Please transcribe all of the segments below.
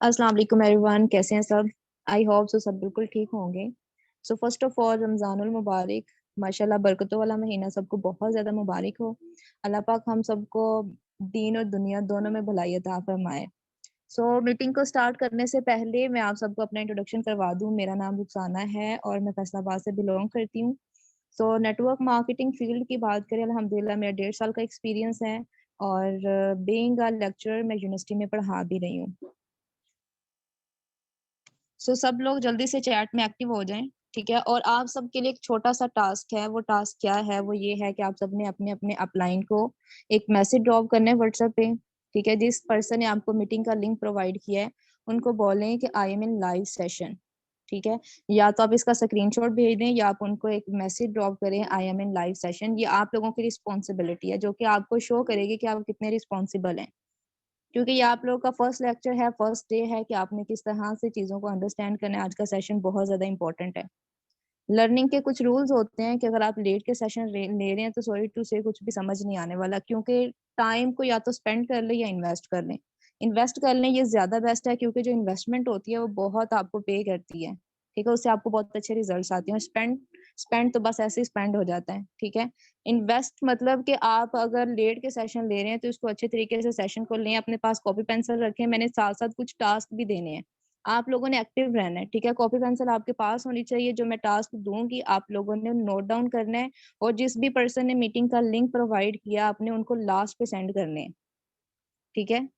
अस्सलाम वालेकुम एवरीवन, कैसे हैं सब? आई होप सो सब बिल्कुल ठीक होंगे। सो फर्स्ट ऑफ ऑल रमज़ानुल मुबारक, माशाल्लाह बरकतों वाला महीना सबको बहुत ज़्यादा मुबारक हो। अल्लाह पाक हम सबको दीन और दुनिया दोनों में भलाई अता फरमाए। सो मीटिंग को स्टार्ट करने से पहले मैं आप सबको अपना इंट्रोडक्शन करवा दूं। मेरा नाम रुखसाना है और मैं फैसलाबाद से बिलोंग करती हूँ। सो नेटवर्क मार्केटिंग फील्ड की बात करें, अल्हम्दुलिल्लाह मेरा 1.5 साल का एक्सपीरियंस है और बीइंग अ लेक्चरर मैं यूनिवर्सिटी में पढ़ा भी रही हूँ। सो सब लोग जल्दी से चैट में एक्टिव हो जाएं, ठीक है। और आप सबके लिए एक छोटा सा टास्क है। वो टास्क क्या है? वो ये है कि आप सबने अपने अपने अपलाइन को एक मैसेज ड्रॉप करना है व्हाट्सएप पे, ठीक है। जिस पर्सन ने आपको मीटिंग का लिंक प्रोवाइड किया है उनको बोलें कि I am in live session, ठीक है। या तो आप इसका स्क्रीनशॉट भेज दें या आप उनको एक मैसेज ड्रॉप करें I am in live session. ये आप लोगों की रिस्पॉन्सिबिलिटी है जो कि आपको शो करेगी कि आप कितने रिस्पॉन्सिबल हैं, क्योंकि ये आप लोगों का फर्स्ट लेक्चर है, फर्स्ट डे है कि आपने किस तरह से चीज़ों को अंडरस्टैंड करना है। आज का सेशन बहुत ज़्यादा इंपॉर्टेंट है। लर्निंग के कुछ रूल्स होते हैं कि अगर आप लेट के सेशन ले रहे हैं तो सॉरी टू से कुछ भी समझ नहीं आने वाला, क्योंकि टाइम को या तो स्पेंड कर लें या इन्वेस्ट कर लें। इन्वेस्ट कर लें ये ज़्यादा बेस्ट है, क्योंकि जो इन्वेस्टमेंट होती है वो बहुत आपको पे करती है, ठीक है। उससे आपको बहुत अच्छे रिजल्ट्स आते हैं। और स्पेंड स्पेंड तो बस ऐसे ही स्पेंड हो जाता है, ठीक है। इन्वेस्ट मतलब कि आप अगर लेट के सेशन ले रहे हैं तो इसको अच्छे तरीके से सेशन को लें, अपने पास कॉपी पेंसिल रखें। मैंने साथ साथ कुछ टास्क भी देने हैं, आप लोगों ने एक्टिव रहना है, ठीक है। कॉपी पेंसिल आपके पास होनी चाहिए। जो मैं टास्क दूंगी आप लोगों ने नोट डाउन करना है और जिस भी पर्सन ने मीटिंग का लिंक प्रोवाइड किया आपने उनको लास्ट पे सेंड करने हैं, ठीक है।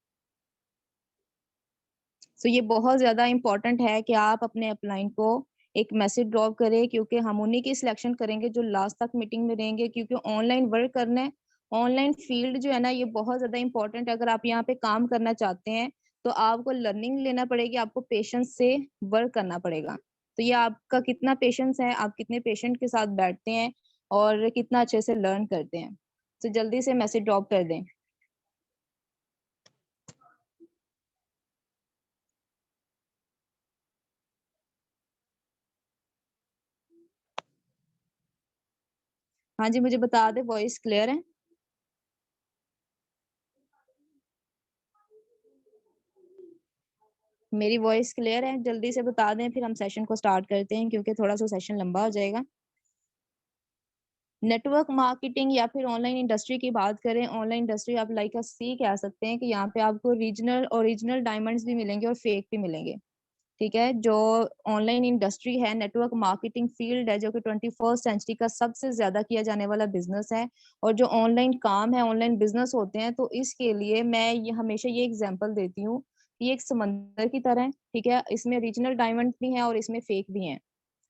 सो ये बहुत ज्यादा इंपॉर्टेंट है कि आप अपने अपलाइन को एक मैसेज ड्रॉप करें, क्योंकि हम उन्हीं की सिलेक्शन करेंगे जो लास्ट तक मीटिंग में रहेंगे, क्योंकि ऑनलाइन वर्क करना है। ऑनलाइन फील्ड जो है ना ये बहुत ज्यादा इंपॉर्टेंट है। अगर आप यहाँ पे काम करना चाहते हैं तो आपको लर्निंग लेना पड़ेगी, आपको पेशेंस से वर्क करना पड़ेगा। तो ये आपका कितना पेशेंस है, आप कितने पेशेंट के साथ बैठते हैं और कितना अच्छे से लर्न करते हैं। तो जल्दी से मैसेज ड्रॉप कर दें। हाँ जी, मुझे बता दे वॉइस क्लियर है? मेरी वॉइस क्लियर है? जल्दी से बता दें फिर हम सेशन को स्टार्ट करते हैं, क्योंकि थोड़ा सा सेशन लंबा हो जाएगा। नेटवर्क मार्केटिंग या फिर ऑनलाइन इंडस्ट्री की बात करें, ऑनलाइन इंडस्ट्री आप लाइक अ सी कह सकते हैं कि यहाँ पे आपको रीजनल ओरिजिनल डायमंड्स भी मिलेंगे और फेक भी मिलेंगे, ठीक है। जो ऑनलाइन इंडस्ट्री है, नेटवर्क मार्केटिंग फील्ड है, जो कि 21st सेंचुरी का सबसे ज्यादा किया जाने वाला बिजनेस है। और जो ऑनलाइन काम है, ऑनलाइन बिजनेस होते हैं, तो इसके लिए मैं ये हमेशा ये एग्जांपल देती हूँ कि ये एक समंदर की तरह है, ठीक है। इसमें रीजनल डायमंड भी हैं और इसमें फेक भी हैं।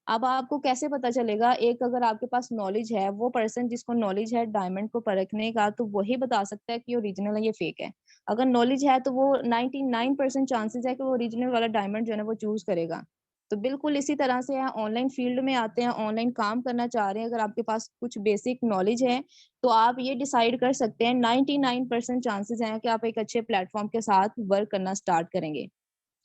अब आपको कैसे पता चलेगा? एक अगर आपके पास नॉलेज है, वो पर्सन जिसको नॉलेज है डायमंड को परखने का, तो वही बता सकता है कि ये ओरिजिनल है ये फेक है। अगर नॉलेज है तो वो 99% चांसेस है कि वो ओरिजिनल वाला डायमंड जो है ना वो चूज करेगा। तो बिल्कुल इसी तरह से यहाँ ऑनलाइन फील्ड में आते हैं, ऑनलाइन काम करना चाह रहे हैं, अगर आपके पास कुछ बेसिक नॉलेज है तो आप ये डिसाइड कर सकते हैं 99% चांसेस हैं कि आप एक अच्छे प्लेटफॉर्म के साथ वर्क करना स्टार्ट करेंगे,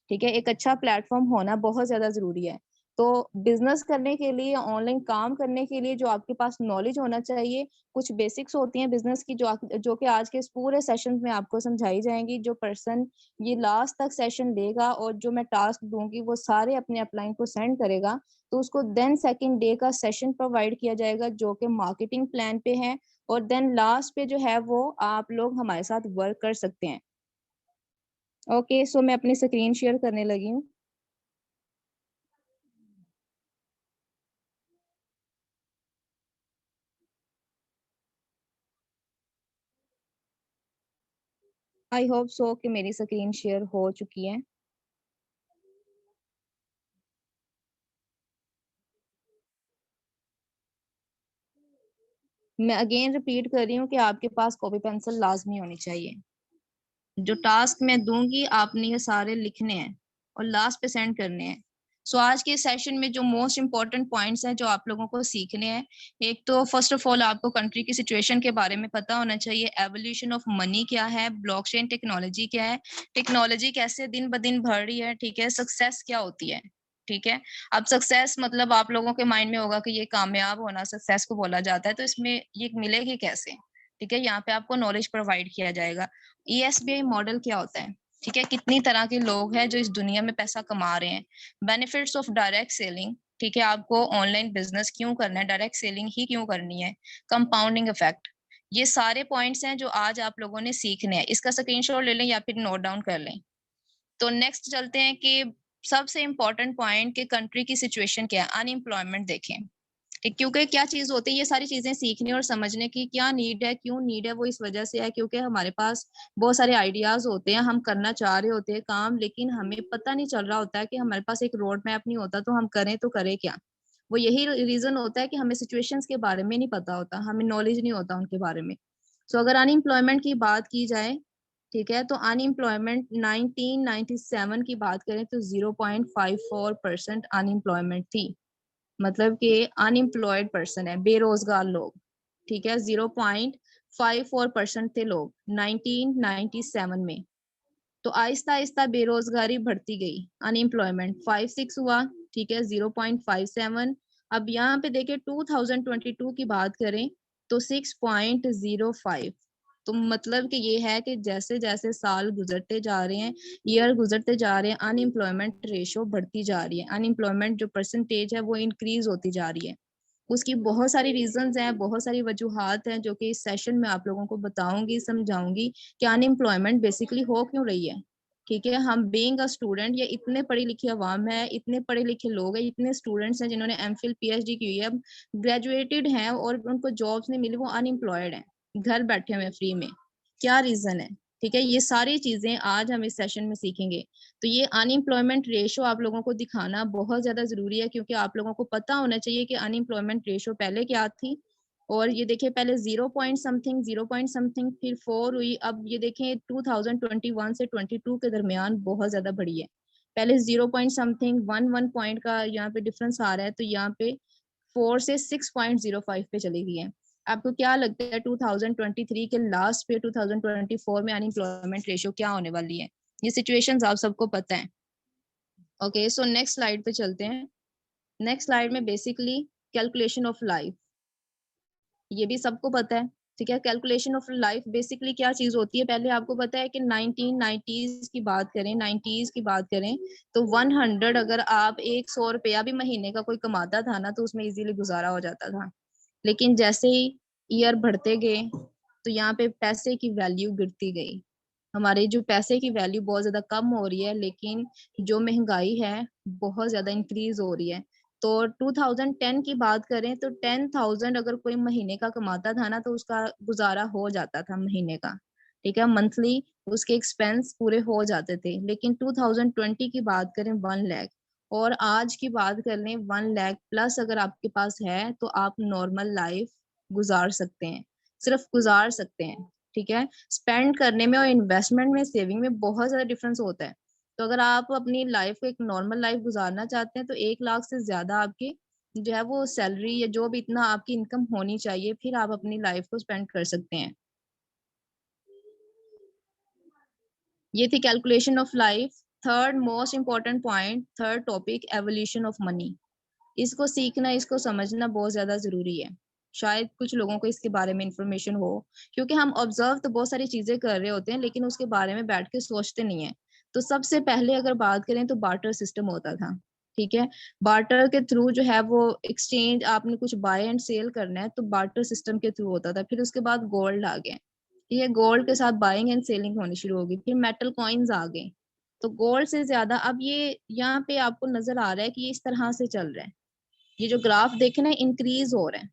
ठीक है। एक अच्छा प्लेटफॉर्म होना बहुत ज्यादा जरूरी है। तो बिजनेस करने के लिए, ऑनलाइन काम करने के लिए जो आपके पास नॉलेज होना चाहिए, कुछ बेसिक्स होती हैं बिजनेस की जो कि आज के इस पूरे सेशन में आपको समझाई जाएंगी। जो पर्सन ये लास्ट तक सेशन लेगा और जो मैं टास्क दूंगी वो सारे अपने अपलाइन को सेंड करेगा, तो उसको देन सेकंड डे का सेशन प्रोवाइड किया जाएगा जो कि मार्केटिंग प्लान पे है। और देन लास्ट पे जो है वो आप लोग हमारे साथ वर्क कर सकते हैं। ओके, सो मैं अपनी स्क्रीन शेयर करने लगी हूँ। आई होप सो कि मेरी स्क्रीन शेयर हो चुकी है। मैं अगेन रिपीट कर रही हूँ कि आपके पास कॉपी पेंसिल लाजमी होनी चाहिए। जो टास्क मैं दूंगी आपने ये सारे लिखने हैं और लास्ट पे सेंड करने हैं। सो आज के सेशन में जो मोस्ट इम्पोर्टेंट पॉइंट्स हैं जो आप लोगों को सीखने हैं, एक तो फर्स्ट ऑफ ऑल आपको कंट्री की सिचुएशन के बारे में पता होना चाहिए। एवोल्यूशन ऑफ मनी क्या है, ब्लॉकचेन टेक्नोलॉजी क्या है, टेक्नोलॉजी कैसे दिन ब दिन बढ़ रही है, ठीक है। सक्सेस क्या होती है, ठीक है। अब सक्सेस मतलब आप लोगों के माइंड में होगा कि ये कामयाब होना सक्सेस को बोला जाता है, तो इसमें ये मिलेगी कैसे, ठीक है। यहाँ पे आपको नॉलेज प्रोवाइड किया जाएगा। ईएसबीआई मॉडल क्या होता है? ठीक है, कितनी तरह के लोग हैं जो इस दुनिया में पैसा कमा रहे हैं। बेनिफिट्स ऑफ डायरेक्ट सेलिंग, ठीक है, आपको ऑनलाइन बिजनेस क्यों करना है, डायरेक्ट सेलिंग ही क्यों करनी है। कंपाउंडिंग इफेक्ट, ये सारे पॉइंट्स हैं जो आज आप लोगों ने सीखने हैं। इसका स्क्रीनशॉट ले लें या फिर नोट डाउन कर लें। तो नेक्स्ट चलते हैं कि सबसे इंपॉर्टेंट पॉइंट कि कंट्री की सिचुएशन क्या है, अनएम्प्लॉयमेंट देखें। ठीक, क्योंकि क्या चीज होती है, ये सारी चीजें सीखने और समझने की क्या नीड है, क्यों नीड है, वो इस वजह से है क्योंकि हमारे पास बहुत सारे आइडियाज होते हैं, हम करना चाह रहे होते हैं काम, लेकिन हमें पता नहीं चल रहा होता है कि हमारे पास एक रोड मैप नहीं होता, तो हम करें तो करें क्या। वो यही रीजन होता है कि हमें सिचुएशंस के बारे में नहीं पता होता, हमें नॉलेज नहीं होता उनके बारे में। सो अगर अनएम्प्लॉयमेंट की बात की जाए, ठीक है, तो अनएम्प्लॉयमेंट 1997 की बात करें तो 0.54% अनएम्प्लॉयमेंट थी। मतलब कि अनएम्प्लॉयड पर्सन है, बेरोजगार लोग, ठीक है, 0.54% थे लोग 1997 में। तो आहिस्ता आहिस्ता बेरोजगारी बढ़ती गई, अनएम्प्लॉयमेंट 5-6 हुआ, ठीक है, 0.57। अब यहाँ पे देखिए 2022 की बात करें तो 6.05। तो मतलब कि ये है कि जैसे जैसे साल गुजरते जा रहे हैं, ईयर गुजरते जा रहे हैं, अनएम्प्लॉयमेंट रेशो बढ़ती जा रही है, अनएम्प्लॉयमेंट जो परसेंटेज है वो इंक्रीज होती जा रही है। उसकी बहुत सारी रीजंस हैं, बहुत सारी वजूहात हैं जो कि इस सेशन में आप लोगों को बताऊंगी, समझाऊंगी कि अनएम्प्लॉयमेंट बेसिकली हो क्यों रही है। ठीक है, हम बीइंग अ स्टूडेंट, ये इतने पढ़ी लिखी अवाम है, इतने पढ़े लिखे लोग हैं, इतने स्टूडेंट्स हैं जिन्होंने एमफिल पीएचडी की हुई है, ग्रेजुएटेड हैं और उनको जॉब्स नहीं मिली, वो अनएम्प्लॉयड हैं, घर बैठे हुए फ्री में। क्या रीजन है? ठीक है, ये सारी चीजें आज हम इस सेशन में सीखेंगे। तो ये अनएम्प्लॉयमेंट रेशो आप लोगों को दिखाना बहुत ज्यादा जरूरी है, क्योंकि आप लोगों को पता होना चाहिए कि अनएम्प्लॉयमेंट रेशो पहले क्या थी। और ये देखिए पहले 0 पॉइंट समथिंग, 0 पॉइंट समथिंग, फिर 4 हुई, अब ये देखें 2021 से 22 के दरमियान बहुत ज्यादा बढ़ी है। पहले 0 पॉइंट समथिंग, 1 पॉइंट का यहाँ पे डिफरेंस आ रहा है, तो यहाँ पे 4 से 6.05 पे चली गई है। आपको क्या लगता है 2023 के लास्ट पे 2024 में अनएम्प्लॉयमेंट रेशियो क्या होने वाली है? ये सिचुएशंस आप सबको पता है। ओके, सो नेक्स्ट स्लाइड पे चलते हैं। नेक्स्ट स्लाइड में बेसिकली कैलकुलेशन ऑफ लाइफ, ये भी सबको पता है। ठीक है, कैलकुलेशन ऑफ लाइफ बेसिकली क्या चीज होती है, पहले आपको पता है कि 1990s की बात करें, 90s की बात करें तो 100, अगर आप 100 रुपया भी महीने का कोई कमाता था ना, तो उसमें इजीली गुजारा हो जाता था। लेकिन जैसे ही ईयर बढ़ते गए तो यहाँ पे पैसे की वैल्यू गिरती गई, हमारे जो पैसे की वैल्यू बहुत ज्यादा कम हो रही है, लेकिन जो महंगाई है बहुत ज्यादा इंक्रीज हो रही है। तो 2010 की बात करें तो 10,000 अगर कोई महीने का कमाता था ना, तो उसका गुजारा हो जाता था महीने का। ठीक है, मंथली उसके एक्सपेंस पूरे हो जाते थे। लेकिन 2020 की बात करें 1 लाख, और आज की बात कर लें 1 लाख प्लस अगर आपके पास है, तो आप नॉर्मल लाइफ गुजार सकते हैं, सिर्फ गुजार सकते हैं। ठीक है, स्पेंड करने में और इन्वेस्टमेंट में, सेविंग में बहुत ज्यादा डिफरेंस होता है। तो अगर आप अपनी लाइफ को एक नॉर्मल लाइफ गुजारना चाहते हैं, तो 1 लाख से ज्यादा आपकी जो है वो सैलरी या जो भी इतना आपकी इनकम होनी चाहिए, फिर आप अपनी लाइफ को स्पेंड कर सकते हैं। ये थी calculation of life. Third most important point, third topic, evolution of money. इसको सीखना, इसको समझना बहुत ज्यादा जरूरी है। शायद कुछ लोगों को इसके बारे में इंफॉर्मेशन हो, क्योंकि हम ऑब्जर्व तो बहुत सारी चीजें कर रहे होते हैं, लेकिन उसके बारे में बैठ के सोचते नहीं है। तो सबसे पहले अगर बात करें तो बार्टर सिस्टम होता था। ठीक है, बार्टर के थ्रू जो है वो एक्सचेंज, आपने कुछ बाय एंड सेल करना है तो बार्टर सिस्टम के थ्रू होता था। फिर उसके बाद गोल्ड आ गया, ये गोल्ड के साथ बाइंग एंड सेलिंग होनी शुरू होगी। फिर मेटल कॉइन्स आ गए। तो गोल्ड से ज्यादा अब ये यहाँ पे आपको नजर आ रहा है कि ये इस तरह से चल रहा है, ये जो ग्राफ देखे ना इंक्रीज हो रहा है।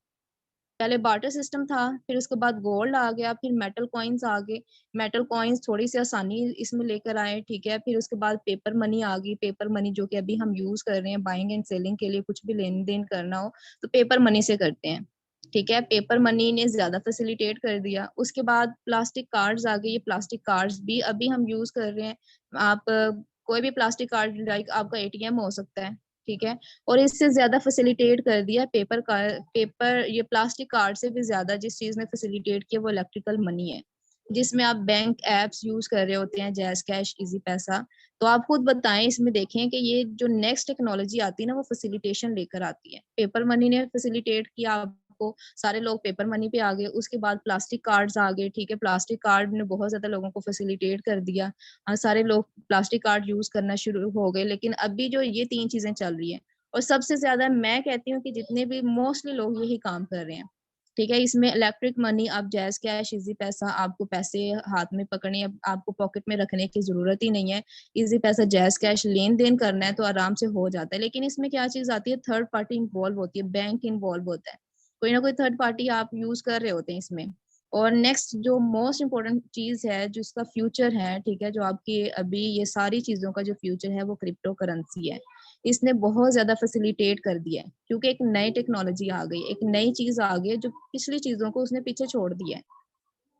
पहले बार्टर सिस्टम था, फिर उसके बाद गोल्ड आ गया, फिर मेटल कॉइन्स आ गए। मेटल कॉइन्स थोड़ी सी आसानी इसमें लेकर आए, ठीक है। फिर उसके बाद पेपर मनी आ गई, पेपर मनी जो कि अभी हम यूज कर रहे हैं बाइंग एंड सेलिंग के लिए, कुछ भी लेन देन करना हो तो पेपर मनी से करते हैं। ठीक है, पेपर मनी ने ज्यादा फैसिलिटेट कर दिया। उसके बाद प्लास्टिक कार्ड्स आ गए, ये प्लास्टिक कार्ड्स भी अभी हम यूज कर रहे हैं। आप कोई भी प्लास्टिक कार्ड, लाइक आपका एटीएम हो सकता है, ठीक है। और इससे ज्यादा फैसिलिटेट कर दिया पेपर का, पेपर ये प्लास्टिक कार्ड से भी ज्यादा जिस चीज ने फैसिलिटेट किया वो इलेक्ट्रिकल मनी है, जिसमें आप बैंक एप्स यूज कर रहे होते हैं, जैज कैश, इजी पैसा। तो आप खुद बताएं, इसमें देखें कि ये जो नेक्स्ट टेक्नोलॉजी आती है ना, वो फैसिलिटेशन लेकर आती है। पेपर मनी ने फैसिलिटेट किया आपको सारे लोग पेपर मनी पे आ गए, उसके बाद प्लास्टिक कार्ड्स आ गए, ठीक है, प्लास्टिक कार्ड ने बहुत ज्यादा लोगों को फैसिलिटेट कर दिया, सारे लोग प्लास्टिक कार्ड यूज करना शुरू हो गए। लेकिन अभी जो ये 3 चीजें चल रही हैं, और सबसे ज्यादा मैं कहती हूँ कि जितने भी मोस्टली लोग यही काम कर रहे हैं, ठीक है, इसमें इलेक्ट्रिक मनी, आप जैज कैश, इजी पैसा, आपको पैसे हाथ में पकड़ने, आपको पॉकेट में रखने की जरूरत ही नहीं है, इजी पैसा जैज कैश लेन देन करना है तो आराम से हो जाता है। लेकिन इसमें क्या चीज आती है, थर्ड पार्टी इन्वॉल्व होती है, बैंक इन्वॉल्व होता है, कोई ना कोई थर्ड पार्टी आप यूज कर रहे होते हैं इसमें। और नेक्स्ट जो मोस्ट इम्पोर्टेंट चीज है, जिसका फ्यूचर है, ठीक है, जो आपकी अभी ये सारी चीजों का जो फ्यूचर है वो क्रिप्टो करेंसी है। इसने बहुत ज्यादा फैसिलिटेट कर दिया है, क्योंकि एक नई टेक्नोलॉजी आ गई, एक नई चीज आ गई है जो पिछली चीजों को उसने पीछे छोड़ दिया है।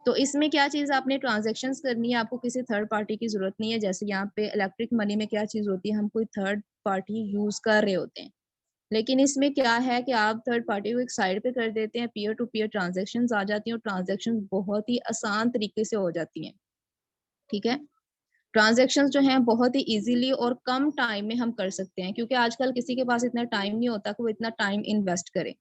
तो इसमें क्या चीज, आपने ट्रांजेक्शन्स करनी है, आपको किसी थर्ड पार्टी की जरूरत नहीं है। जैसे यहाँ पे इलेक्ट्रिक मनी में क्या चीज होती है, हम कोई थर्ड पार्टी यूज कर रहे होते हैं, लेकिन इसमें क्या है कि आप थर्ड पार्टी को एक साइड पे कर देते हैं, पीयर टू पीयर ट्रांजेक्शन्स आ जाती हैं, और ट्रांजेक्शन बहुत ही आसान तरीके से हो जाती हैं, ठीक है। ट्रांजैक्शंस जो हैं बहुत ही इजीली और कम टाइम में हम कर सकते हैं, क्योंकि आजकल किसी के पास इतना टाइम नहीं होता कि वो इतना टाइम इन्वेस्ट करे।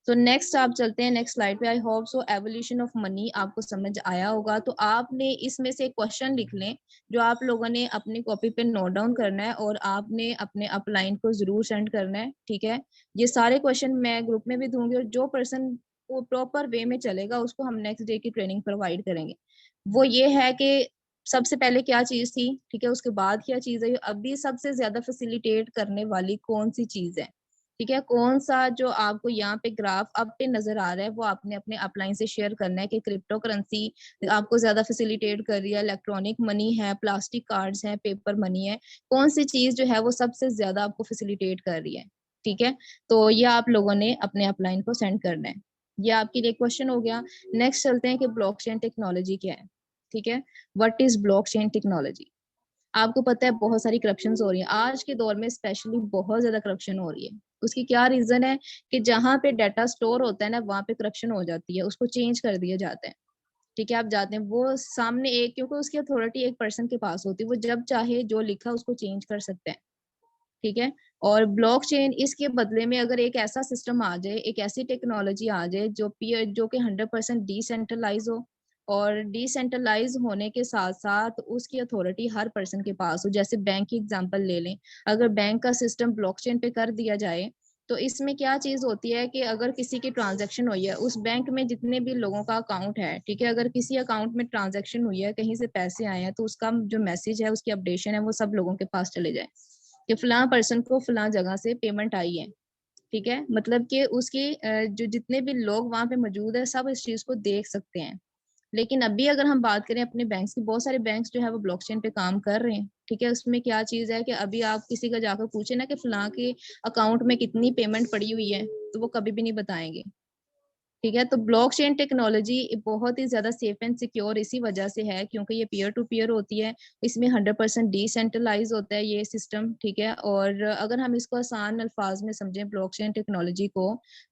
तो नेक्स्ट आप चलते हैं नेक्स्ट स्लाइड पे। I hope so evolution of money आपको समझ आया होगा। तो आपने इसमें से क्वेश्चन लिख लें जो आप लोगों ने अपनी कॉपी पे नोट डाउन करना है, और आपने अपने अपलाइन को जरूर सेंड करना है, ठीक है। ये सारे क्वेश्चन मैं ग्रुप में भी दूंगी, और जो पर्सन वो प्रॉपर वे में चलेगा उसको हम नेक्स्ट डे की ट्रेनिंग प्रोवाइड करेंगे। वो ये है कि सबसे पहले क्या चीज थी, ठीक है, उसके बाद क्या चीज है, अभी सबसे ज्यादा फैसिलिटेट करने वाली कौन सी चीज है, ठीक है, कौन सा जो आपको यहाँ पे ग्राफ अब पे नजर आ रहा है वो आपने अपने अपलाइन से शेयर करना है कि क्रिप्टो करेंसी आपको ज्यादा फैसिलिटेट कर रही है, इलेक्ट्रॉनिक मनी है, प्लास्टिक कार्ड्स हैं, पेपर मनी है, कौन सी चीज जो है वो सबसे ज्यादा आपको फैसिलिटेट कर रही है, ठीक है। तो ये आप लोगों ने अपने अपलाइन को सेंड करना है। ये आपके लिए क्वेश्चन हो गया। नेक्स्ट चलते हैं कि ब्लॉकचेन टेक्नोलॉजी क्या है, ठीक है। What is blockchain technology? आपको पता है बहुत सारी करप्शन हो रही है आज के दौर में, स्पेशली बहुत ज्यादा करप्शन हो रही है। उसकी क्या रीजन है कि जहाँ पे डाटा स्टोर होता है ना, वहां पे करप्शन हो जाती है, उसको चेंज कर दिया जाता है, ठीक है। आप जाते हैं वो सामने एक, क्योंकि उसकी अथॉरिटी एक पर्सन के पास होती है, वो जब चाहे जो लिखा उसको चेंज कर सकते हैं, ठीक है। और ब्लॉकचेन इसके बदले में अगर एक ऐसा सिस्टम आ जाए, एक ऐसी टेक्नोलॉजी आ जाए जो पीयर जो कि 100% डिसेंट्रलाइज हो, और डिसेंट्रलाइज होने के साथ साथ उसकी अथॉरिटी हर पर्सन के पास हो। जैसे बैंक की एग्जांपल ले लें, अगर बैंक का सिस्टम ब्लॉकचेन पे कर दिया जाए तो इसमें क्या चीज होती है कि अगर किसी की ट्रांजैक्शन हुई है, उस बैंक में जितने भी लोगों का अकाउंट है, ठीक है, अगर किसी अकाउंट में ट्रांजैक्शन हुई है, कहीं से पैसे आए हैं, तो उसका जो मैसेज है, उसकी अपडेशन है, वो सब लोगों के पास चले जाए कि फलां पर्सन को फलां जगह से पेमेंट आई है, ठीक है। मतलब कि उसकी जो जितने भी लोग वहां पे मौजूद है सब इस चीज को देख सकते हैं। लेकिन अभी अगर हम बात करें अपने बैंक्स की, बहुत सारे बैंक्स जो है वो ब्लॉकचेन पे काम कर रहे हैं, ठीक है। उसमें क्या चीज है कि अभी आप किसी का जाकर पूछे ना कि फलां के अकाउंट में कितनी पेमेंट पड़ी हुई है, तो वो कभी भी नहीं बताएंगे, ठीक है। तो ब्लॉकचेन टेक्नोलॉजी बहुत ही ज्यादा सेफ एंड सिक्योर इसी वजह से है क्योंकि ये पीयर टू पीयर होती है, इसमें 100% डिसेंट्रलाइज होता है ये सिस्टम, ठीक है। और अगर हम इसको आसान अल्फाज में समझें ब्लॉकचेन टेक्नोलॉजी को,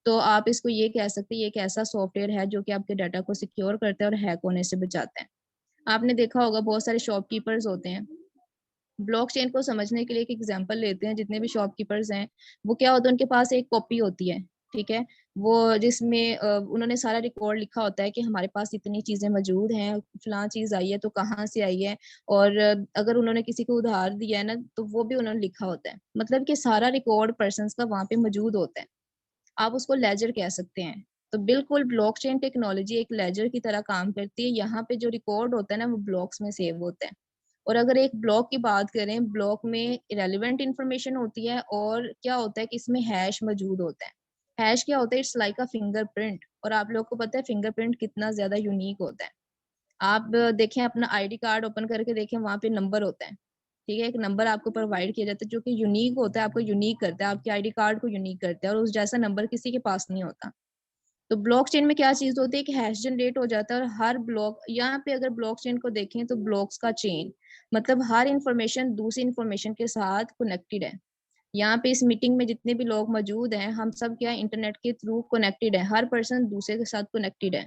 तो आप इसको ये कह सकते हैं ये एक ऐसा सॉफ्टवेयर है जो कि आपके डाटा को सिक्योर करता है और हैक होने से बचाता है। आपने देखा होगा बहुत सारे शॉपकीपर्स होते हैं, ब्लॉकचेन को समझने के लिए एक एग्जांपल लेते हैं, जितने भी शॉपकीपर्स हैं वो क्या होता है, उनके पास एक कॉपी होती है, ठीक है, वो जिसमें उन्होंने सारा रिकॉर्ड लिखा होता है कि हमारे पास इतनी चीजें मौजूद हैं, फलां चीज आई है तो कहाँ से आई है, और अगर उन्होंने किसी को उधार दिया है ना तो वो भी उन्होंने लिखा होता है, मतलब कि सारा रिकॉर्ड पर्सन का वहां पे मौजूद होता है। आप उसको लेजर कह सकते हैं। तो बिल्कुल ब्लॉकचेन टेक्नोलॉजी एक लेजर की तरह काम करती है, यहाँ पे जो रिकॉर्ड होता है ना वो ब्लॉक्स में सेव होता है। और अगर एक ब्लॉक की बात करें, ब्लॉक में इरेलीवेंट इंफॉर्मेशन होती है, और क्या होता है कि इसमें हैश मौजूद होता है। हैश क्या होता है, इट्स लाइक अ फिंगरप्रिंट, और आप लोग को पता है फिंगरप्रिंट कितना ज्यादा यूनिक होता है। आप देखें अपना आईडी कार्ड ओपन करके देखें, वहां पे नंबर होता है, ठीक है, एक नंबर आपको प्रोवाइड किया जाता है जो कि यूनिक होता है, आपको यूनिक करता है, आपके आईडी कार्ड को यूनिक करता है, और उस जैसा नंबर किसी के पास नहीं होता। तो ब्लॉकचेन में क्या चीज होती है कि हैश जनरेट हो जाता है, और हर ब्लॉक, यहाँ पे अगर ब्लॉकचेन को देखें तो ब्लॉक्स का चेन, मतलब हर इंफॉर्मेशन दूसरी इंफॉर्मेशन के साथ कनेक्टेड है। यहाँ पे इस मीटिंग में जितने भी लोग मौजूद हैं, हम सब क्या इंटरनेट के थ्रू कनेक्टेड है, हर पर्सन दूसरे के साथ कनेक्टेड है,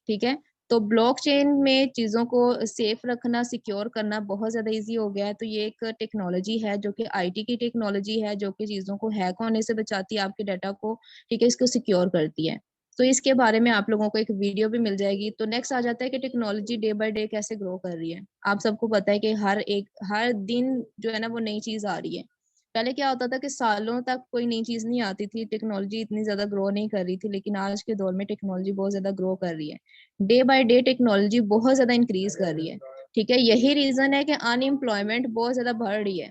ठीक है। तो ब्लॉकचेन में चीज़ों को सेफ रखना, सिक्योर करना बहुत ज़्यादा ईज़ी हो गया है। तो ये एक टेक्नोलॉजी है जो कि आईटी की टेक्नोलॉजी है, जो कि चीज़ों को हैक होने से बचाती है, आपके डाटा को, ठीक है, इसको सिक्योर करती है। तो इसके बारे में आप लोगों को एक वीडियो भी मिल जाएगी। तो नेक्स्ट आ जाता है कि टेक्नोलॉजी डे बाय डे कैसे ग्रो कर रही है। आप सबको पता है कि हर दिन जो है ना वो नई चीज़ आ रही है। पहले क्या होता था कि सालों तक कोई नई चीज़ नहीं आती थी, टेक्नोलॉजी इतनी ज़्यादा ग्रो नहीं कर रही थी, लेकिन आज के दौर में टेक्नोलॉजी बहुत ज़्यादा ग्रो कर रही है। डे बाय डे टेक्नोलॉजी बहुत ज़्यादा इंक्रीज़ कर रही है, ठीक है? यही रीज़न है कि अनएम्प्लॉयमेंट बहुत ज़्यादा बढ़ रही है।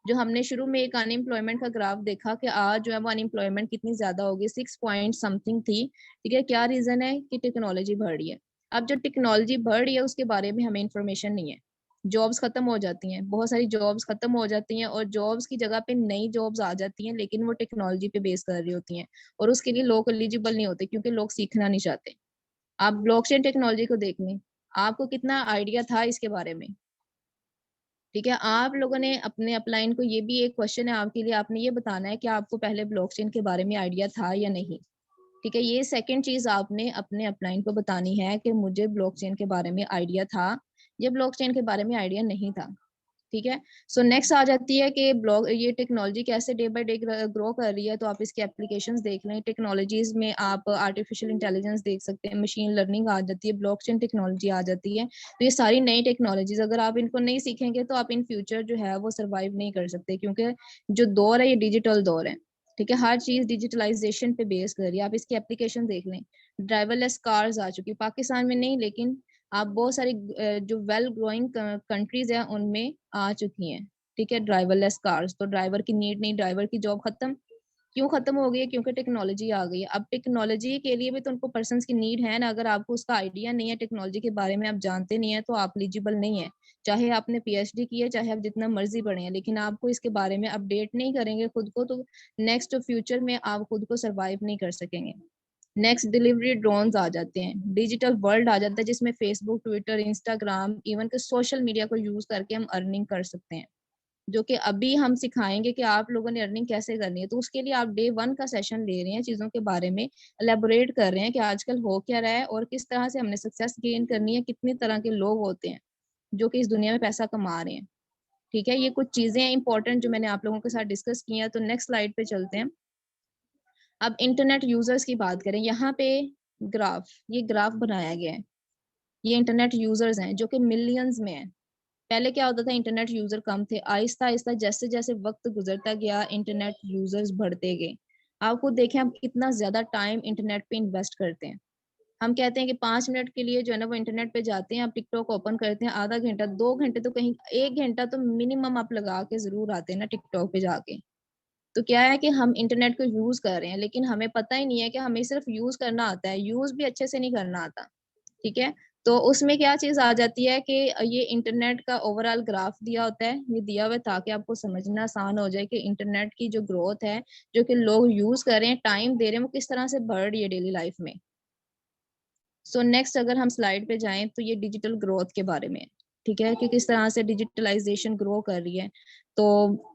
जो हमने शुरू में एक अनएम्प्लॉयमेंट का ग्राफ देखा कि आज जो है वो अनएम्प्लॉयमेंट कितनी ज़्यादा होगी, 6 पॉइंट समथिंग थी, ठीक है? क्या रीज़न है? कि टेक्नोलॉजी बढ़ रही है। अब जो टेक्नोलॉजी बढ़ रही है उसके बारे में हमें इन्फॉर्मेशन नहीं है। जॉब्स खत्म हो जाती हैं, बहुत सारी जॉब्स खत्म हो जाती हैं और जॉब्स की जगह पे नई जॉब्स आ जाती हैं, लेकिन वो टेक्नोलॉजी पे बेस कर रही होती हैं और उसके लिए लोग एलिजिबल नहीं होते क्योंकि लोग सीखना नहीं चाहते। आप ब्लॉकचेन टेक्नोलॉजी को देख लें, आपको कितना आइडिया था इसके बारे में? ठीक है, आप लोगों ने अपने अपलाइन को, ये भी एक क्वेश्चन है आपके लिए, आपने ये बताना है कि आपको पहले ब्लॉकचेन के बारे में आइडिया था या नहीं? ठीक है, ये सेकंड चीज़ आपने अपने अपलाइन को बतानी है कि मुझे ब्लॉकचेन के बारे में आइडिया था या ब्लॉकचेन के बारे में आइडिया नहीं था। ठीक है? सो नेक्स्ट आ जाती है कि ये टेक्नोलॉजी कैसे डे बाय डे ग्रो कर रही है, तो आप इसके एप्लीकेशंस देख लें। टेक्नोलॉजीज़ में आप आर्टिफिशियल इंटेलिजेंस देख सकते हैं, मशीन लर्निंग आ जाती है, ब्लॉकचेन टेक्नोलॉजी आ जाती है। तो ये सारी नई टेक्नोलॉजीज़ अगर आप इनको नहीं सीखेंगे तो आप इन फ्यूचर जो है वो सर्वाइव नहीं कर सकते, क्योंकि जो दौर है ये डिजिटल दौर है। ठीक है? हर चीज़ डिजिटलाइज़ेशन पे बेस कर रही है। आप इसकी एप्लीकेशन देख लें। ड्राइवरलेस कार्स आ चुकी है, पाकिस्तान में नहीं, लेकिन आप बहुत सारी जो वेल ग्रोइंग कंट्रीज हैं उनमें आ चुकी हैं, ठीक है, ड्राइवरलेस कार्स। तो ड्राइवर की नीड नहीं, ड्राइवर की जॉब खत्म। क्यों खत्म हो गई है? क्योंकि टेक्नोलॉजी आ गई है। अब टेक्नोलॉजी के लिए भी तो उनको पर्सन्स की नीड है ना। अगर आपको उसका आइडिया नहीं है, टेक्नोलॉजी के बारे में आप जानते नहीं है, तो आप एलिजिबल नहीं है। चाहे आपने पीएचडी की है, चाहे आप जितना मर्जी पढ़े हैं, लेकिन आपको इसके बारे में अपडेट नहीं करेंगे खुद को, तो नेक्स्ट फ्यूचर में आप खुद को सर्वाइव नहीं कर सकेंगे। नेक्स्ट डिलीवरी ड्रोन्स आ जाते हैं, डिजिटल वर्ल्ड आ जाता है जिसमें फेसबुक, ट्विटर, इंस्टाग्राम, इवन के सोशल मीडिया को यूज करके हम अर्निंग कर सकते हैं, जो कि अभी हम सिखाएंगे कि आप लोगों ने अर्निंग कैसे करनी है। तो उसके लिए आप डे 1 का सेशन ले रहे हैं, चीज़ों के बारे में एलेबोरेट कर रहे हैं कि आजकल हो क्या रहा है और किस तरह से हमने सक्सेस गेन करनी है, कितने तरह के लोग होते हैं जो कि इस दुनिया में पैसा कमा रहे हैं। ठीक है, ये कुछ चीज़ें इंपॉर्टेंट जो मैंने आप लोगों के साथ डिस्कस की हैं। तो नेक्स्ट स्लाइड पे चलते हैं। अब इंटरनेट यूजर्स की बात करें, यहाँ पे ये ग्राफ बनाया गया है। ये इंटरनेट यूजर्स हैं जो कि मिलियंस में हैं। पहले क्या होता था, इंटरनेट यूजर कम थे, आहिस्ता आहिस्ता जैसे जैसे वक्त गुजरता गया इंटरनेट यूजर्स बढ़ते गए। आप खुद देखें, हम कितना ज्यादा टाइम इंटरनेट पे इन्वेस्ट करते हैं। हम कहते हैं कि 5 मिनट के लिए जो है ना वो इंटरनेट पे जाते हैं, आप टिकटॉक ओपन करते हैं, आधा घंटा, 2 घंटे, तो कहीं 1 घंटा तो मिनिमम आप लगा के जरूर आते हैं ना टिकटॉक पे जाके। तो क्या है कि हम इंटरनेट को यूज़ कर रहे हैं, लेकिन हमें पता ही नहीं है कि हमें सिर्फ़ यूज़ करना आता है, यूज़ भी अच्छे से नहीं करना आता, ठीक है? तो उसमें क्या चीज़ आ जाती है कि ये इंटरनेट का ओवरऑल ग्राफ दिया होता है, ये दिया हुआ है ताकि आपको समझना आसान हो जाए कि इंटरनेट की जो ग्रोथ है, जो कि लोग यूज़ कर रहे हैं, टाइम दे रहे हैं, वो किस तरह से बढ़ रही है डेली लाइफ़ में। सो नेक्स्ट अगर हम स्लाइड पे जाएँ तो ये डिजिटल ग्रोथ के बारे में है, ठीक है? कि किस तरह से डिजिटलाइज़ेशन ग्रो कर रही है। तो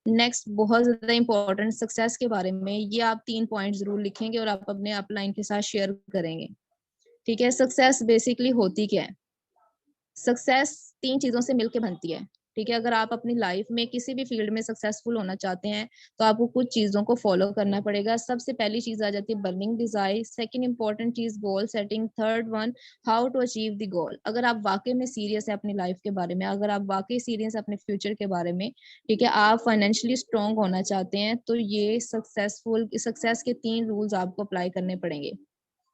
नेक्स्ट बहुत ज़्यादा इम्पोर्टेंट सक्सेस के बारे में, ये आप 3 पॉइंट ज़रूर लिखेंगे और आप अपने अपलाइन के साथ शेयर करेंगे। ठीक है? सक्सेस बेसिकली होती क्या है? सक्सेस 3 चीज़ों से मिलके बनती है। ठीक है? अगर आप अपनी लाइफ में किसी भी फील्ड में सक्सेसफुल होना चाहते हैं, तो आपको कुछ चीज़ों को फॉलो करना पड़ेगा। सबसे पहली चीज़ आ जाती है बर्निंग डिज़ायर, सेकंड इम्पोर्टेंट चीज़ goal setting, third one how to achieve the goal. अगर आप वाक़ई में सीरियस हैं अपनी लाइफ के बारे में, अगर आप वाक़ई सीरियस हैं अपने फ्यूचर के बारे में, ठीक है? आप फाइनेंशियली स्ट्रॉन्ग होना चाहते हैं, तो ये सक्सेस के 3 रूल्स आपको अप्लाई करने पड़ेंगे।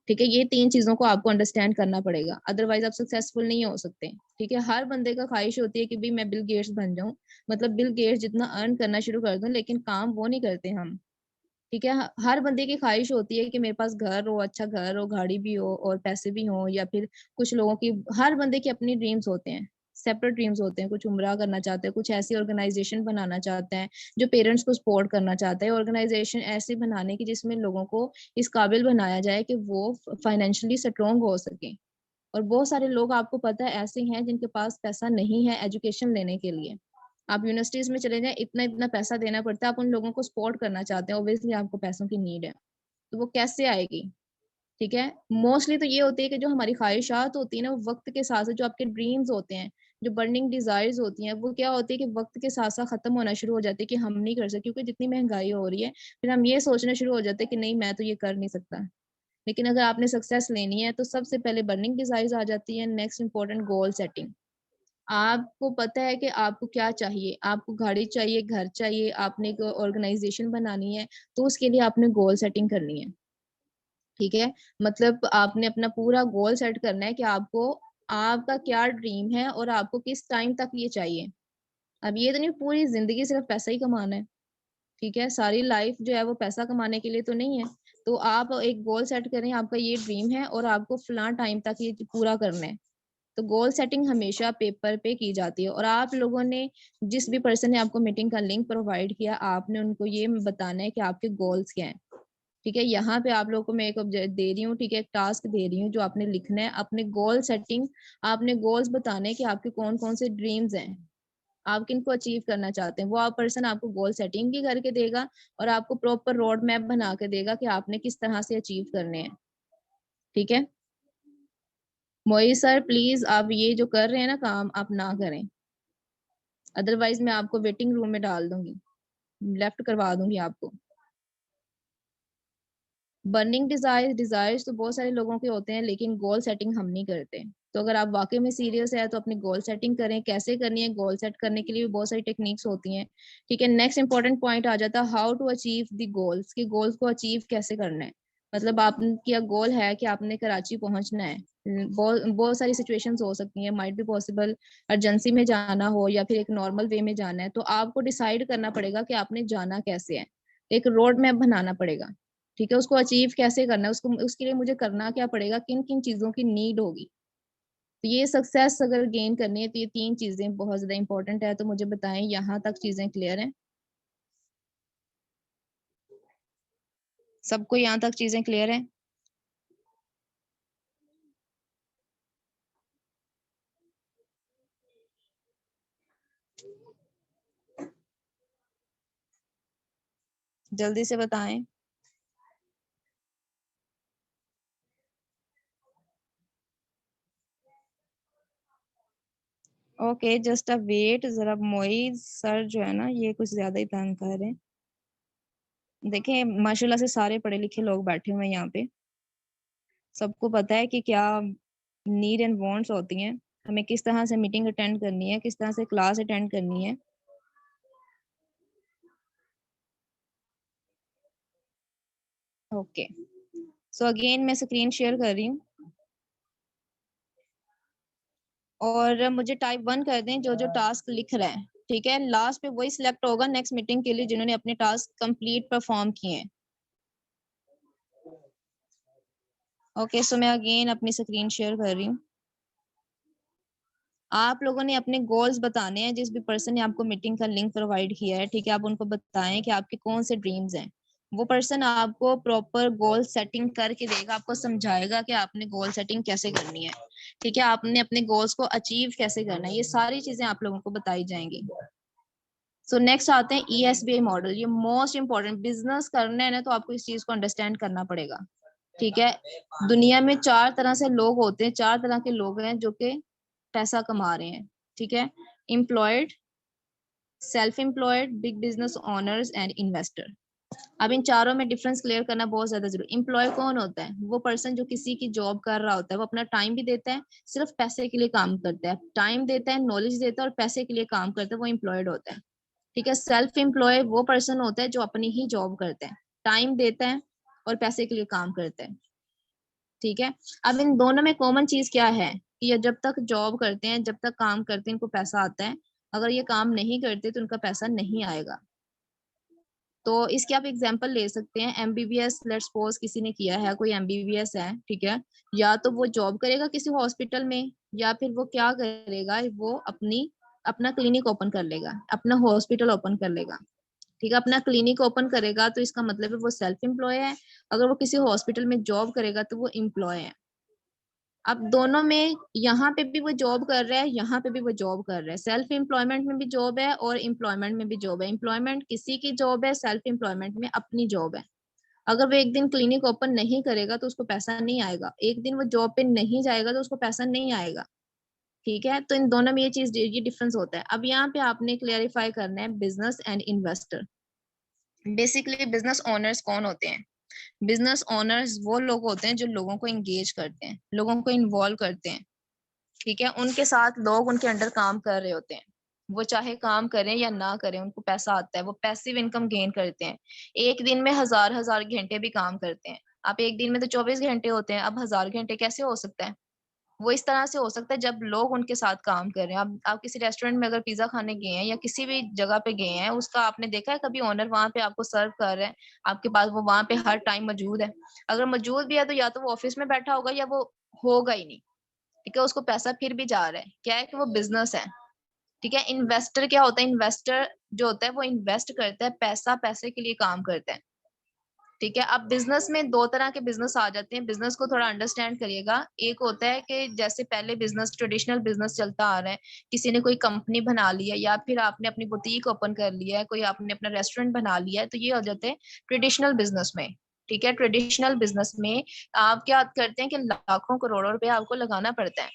ठीक है? ये 3 चीज़ों को आपको अंडरस्टैंड करना पड़ेगा, अदरवाइज़ आप सक्सेसफुल नहीं हो सकते। ठीक है? हर बंदे का ख़्वाहिश होती है कि भई मैं बिल गेट्स बन जाऊँ, मतलब बिल गेट्स जितना अर्न करना शुरू कर दूँ, लेकिन काम वो नहीं करते हम। ठीक है? हर बंदे की ख़्वाहिश होती है कि मेरे पास घर हो, अच्छा घर हो, गाड़ी भी हो और पैसे भी हों, या फिर कुछ लोगों की, हर बंदे के अपनी ड्रीम्स होते हैं, सेपरेट ड्रीम्स होते हैं। कुछ उम्रा करना चाहते हैं, कुछ ऐसी ऑर्गेनाइज़ेशन बनाना चाहते हैं, जो पेरेंट्स को सपोर्ट करना चाहते हैं। ऑर्गेनाइज़ेशन ऐसी बनाने की जिसमें लोगों को इस काबिल बनाया जाए कि वो फाइनेंशियली स्ट्रॉन्ग हो सकें। और बहुत सारे लोग आपको पता है ऐसे हैं जिनके पास पैसा नहीं है एजुकेशन लेने के लिए। आप यूनिवर्सिटीज़ में चले जाएँ, इतना-इतना पैसा देना पड़ता है, आप उन लोगों को सपोर्ट करना चाहते हैं, ऑब्वियसली आपको पैसों की नीड है। तो वो कैसे आएगी? ठीक है। मोस्टली तो ये होती है कि जो हमारी ख्वाहिशात होती है ना, वो वक्त के साथ साथ जो आपके ड्रीम्स होते हैं, जो बर्निंग डिजायर्स होती हैं, वो क्या होती है कि वक्त के साथ साथ खत्म होना शुरू हो जाती है कि हम नहीं कर सकते, क्योंकि जितनी महंगाई हो रही है फिर हम ये सोचना शुरू हो जाते हैं कि नहीं मैं तो ये कर नहीं सकता। लेकिन अगर आपने सक्सेस लेनी है तो सबसे पहले बर्निंग डिजायर्स आ जाती है। Next important goal setting. आपको पता है कि आपको क्या चाहिए, आपको गाड़ी चाहिए, घर चाहिए, आपने एक ऑर्गेनाइजेशन बनानी है, तो उसके लिए आपने गोल सेटिंग करनी है। ठीक है। मतलब आपने अपना पूरा गोल सेट करना है कि आपको आपका क्या ड्रीम है और आपको किस टाइम तक ये चाहिए। अब ये तो नहीं पूरी जिंदगी सिर्फ पैसा ही कमाना है। ठीक है, सारी लाइफ जो है वो पैसा कमाने के लिए तो नहीं है। तो आप एक गोल सेट करें, आपका ये ड्रीम है और आपको फलां टाइम तक ये पूरा करना है। तो गोल सेटिंग हमेशा पेपर पे की जाती है। और आप लोगों ने, जिस भी पर्सन ने आपको मीटिंग का लिंक प्रोवाइड किया, आपने उनको ये बताना है कि आपके गोल्स क्या हैं। ठीक है, यहाँ पे आप लोगों को मैं एक ऑब्जेक्ट दे रही हूँ, ठीक है, एक टास्क दे रही हूँ जो आपने लिखना है अपने गोल सेटिंग। आपने गोल्स बताने हैं कि आपके कौन कौन से ड्रीम्स हैं, आप किनको अचीव करना चाहते हैं। वो आप पर्सन आपको गोल सेटिंग भी करके देगा और आपको प्रॉपर रोड मैप बना के देगा कि आपने किस तरह से अचीव करने हैं। ठीक है। मोई सर प्लीज आप ये जो कर रहे हैं ना काम, आप ना करें, अदरवाइज मैं आपको वेटिंग रूम में डाल दूंगी, लेफ्ट करवा दूंगी आपको। बर्निंग डिजायर्स तो बहुत सारे लोगों के होते हैं, लेकिन गोल सेटिंग हम नहीं करते। तो अगर आप वाकई में सीरियस है तो अपनी गोल सेटिंग करें। कैसे करनी है गोल सेट करने के लिए भी बहुत सारी टेक्निक्स होती हैं। ठीक है। नेक्स्ट इंपॉर्टेंट पॉइंट आ जाता है how to achieve the goals, कि गोल्स को अचीव कैसे करना है। मतलब आपका गोल है कि आपने कराची पहुंचना है, बहुत बहुत सारी सिचुएशंस हो सकती हैं, माइट बी पॉसिबल अर्जेंसी में जाना हो या फिर एक नॉर्मल वे में जाना है। तो आपको डिसाइड करना पड़ेगा कि आपने जाना कैसे है, एक रोड मैप बनाना पड़ेगा। ठीक है, उसको अचीव कैसे करना है, उसको उसके लिए मुझे करना क्या पड़ेगा, किन किन चीजों की नीड होगी। तो ये सक्सेस अगर गेन करनी है तो ये 3 चीजें बहुत ज्यादा इंपॉर्टेंट है। तो मुझे बताएं यहाँ तक चीजें क्लियर हैं? सबको यहाँ तक चीजें क्लियर हैं? जल्दी से बताएं। ओके, जस्ट अ वेट, जरा मोइज सर जो है ना ये कुछ ज्यादा ही तंग कर रहे हैं। देखें, माशाल्लाह से सारे पढ़े लिखे लोग बैठे हुए हैं यहाँ पे, सबको पता है कि क्या नीड एंड वांट्स होती हैं, हमें किस तरह से मीटिंग अटेंड करनी है, किस तरह से क्लास अटेंड करनी है। ओके, सो अगेन मैं स्क्रीन शेयर कर रही हूँ और मुझे टाइप 1 कर दें जो जो टास्क लिख रहे हैं। ठीक है, लास्ट पे वही सिलेक्ट होगा नेक्स्ट मीटिंग के लिए जिन्होंने अपने टास्क कंप्लीट परफॉर्म किए हैं। ओके, सो मैं अगेन अपनी स्क्रीन शेयर कर रही हूँ। आप लोगों ने अपने गोल्स बताने हैं, जिस भी पर्सन ने आपको मीटिंग का लिंक प्रोवाइड किया है। ठीक है, आप उनको बताएं कि आपके कौन से ड्रीम्स हैं। वो पर्सन आपको प्रॉपर गोल सेटिंग करके देगा, आपको समझाएगा कि आपने गोल सेटिंग कैसे करनी है। ठीक है, आपने अपने गोल्स को अचीव कैसे करना है, ये सारी चीजें आप लोगों को बताई जाएंगी। सो नेक्स्ट आते हैं ESBI मॉडल। ये मोस्ट इंपॉर्टेंट, बिजनेस करना है ना तो आपको इस चीज को अंडरस्टैंड करना पड़ेगा। ठीक है, दुनिया में 4 तरह से लोग होते हैं, 4 तरह के लोग हैं जो कि पैसा कमा रहे हैं। ठीक है, employed, self employed, big business owners and investor. अब इन चारों में डिफरेंस क्लियर करना बहुत ज्यादा जरूरी। एम्प्लॉय कौन होता है? वो पर्सन जो किसी की जॉब कर रहा होता है, वो अपना टाइम भी देता है, सिर्फ पैसे के लिए काम करता है, टाइम देता है, नॉलेज देता है और पैसे के लिए काम करता है, वो एम्प्लॉयड होता है। ठीक है, सेल्फ एम्प्लॉय वो पर्सन होता है जो अपनी ही जॉब करता है, टाइम देता है और पैसे के लिए काम करता है। ठीक है, अब इन दोनों में कॉमन चीज क्या है कि ये जब तक जॉब करते हैं, जब तक काम करते हैं, इनको पैसा आता है। अगर ये काम नहीं करते तो उनका पैसा नहीं आएगा। तो इसके आप एग्जांपल ले सकते हैं। MBBS, लेट्स सपोज किसी ने किया है, कोई MBBS है, ठीक है, या तो वो जॉब करेगा किसी हॉस्पिटल में, या फिर वो क्या करेगा, वो अपना क्लिनिक ओपन कर लेगा, अपना हॉस्पिटल ओपन कर लेगा। ठीक है, अपना क्लिनिक ओपन करेगा तो इसका मतलब है वो सेल्फ एम्प्लॉय है। अगर वो किसी हॉस्पिटल में जॉब करेगा तो वो एम्प्लॉय है। अब दोनों में, यहाँ पे भी वो जॉब कर रहा है, यहाँ पे भी वो जॉब कर रहा है। सेल्फ एम्प्लॉयमेंट में भी जॉब है और एम्प्लॉयमेंट में भी जॉब है। एम्प्लॉयमेंट किसी की जॉब है, सेल्फ एम्प्लॉयमेंट में अपनी जॉब है। अगर वो एक दिन क्लिनिक ओपन नहीं करेगा तो उसको पैसा नहीं आएगा, एक दिन वो जॉब पे नहीं जाएगा तो उसको पैसा नहीं आएगा। ठीक है, तो इन दोनों में ये डिफरेंस होता है। अब यहाँ पे आपने क्लियरिफाई करना है business and investor. Basically business owners कौन होते हैं? बिजनेस ओनर्स वो लोग होते हैं जो लोगों को एंगेज करते हैं, लोगों को इन्वॉल्व करते हैं। ठीक है, उनके साथ लोग उनके अंडर काम कर रहे होते हैं, वो चाहे काम करें या ना करें उनको पैसा आता है, वो पैसिव इनकम गेन करते हैं। एक दिन में हजार हजार घंटे भी काम करते हैं। आप एक दिन में तो 24 घंटे होते हैं, अब 1000 घंटे कैसे हो सकता है? वो इस तरह से हो सकता है जब लोग उनके साथ काम कर रहे हैं। आप किसी रेस्टोरेंट में अगर पिज्जा खाने गए हैं या किसी भी जगह पे गए हैं, उसका आपने देखा है कभी ओनर वहां पे आपको सर्व कर रहा है, आपके पास वो वहां पे हर टाइम मौजूद है? अगर मौजूद भी है तो या तो वो ऑफिस में बैठा होगा या वो होगा ही नहीं। ठीक है, उसको पैसा फिर भी जा रहा है, क्या है कि वो बिजनेस है। ठीक है, इन्वेस्टर क्या होता है? इन्वेस्टर जो होता है वो इन्वेस्ट करता है, पैसा पैसे के लिए काम करता है। ठीक है, अब बिजनेस में दो तरह के बिजनेस आ जाते हैं, बिजनेस को थोड़ा अंडरस्टैंड करिएगा। एक होता है कि जैसे पहले बिजनेस ट्रेडिशनल बिजनेस चलता आ रहा है, किसी ने कोई कंपनी बना लिया या फिर आपने अपनी बुटीक ओपन कर लिया है, कोई आपने अपना रेस्टोरेंट बना लिया है, तो ये हो जाते हैं ट्रेडिशनल बिजनेस में। ठीक है, ट्रेडिशनल बिजनेस में आप क्या करते हैं कि लाखों करोड़ों रुपए आपको लगाना पड़ता है।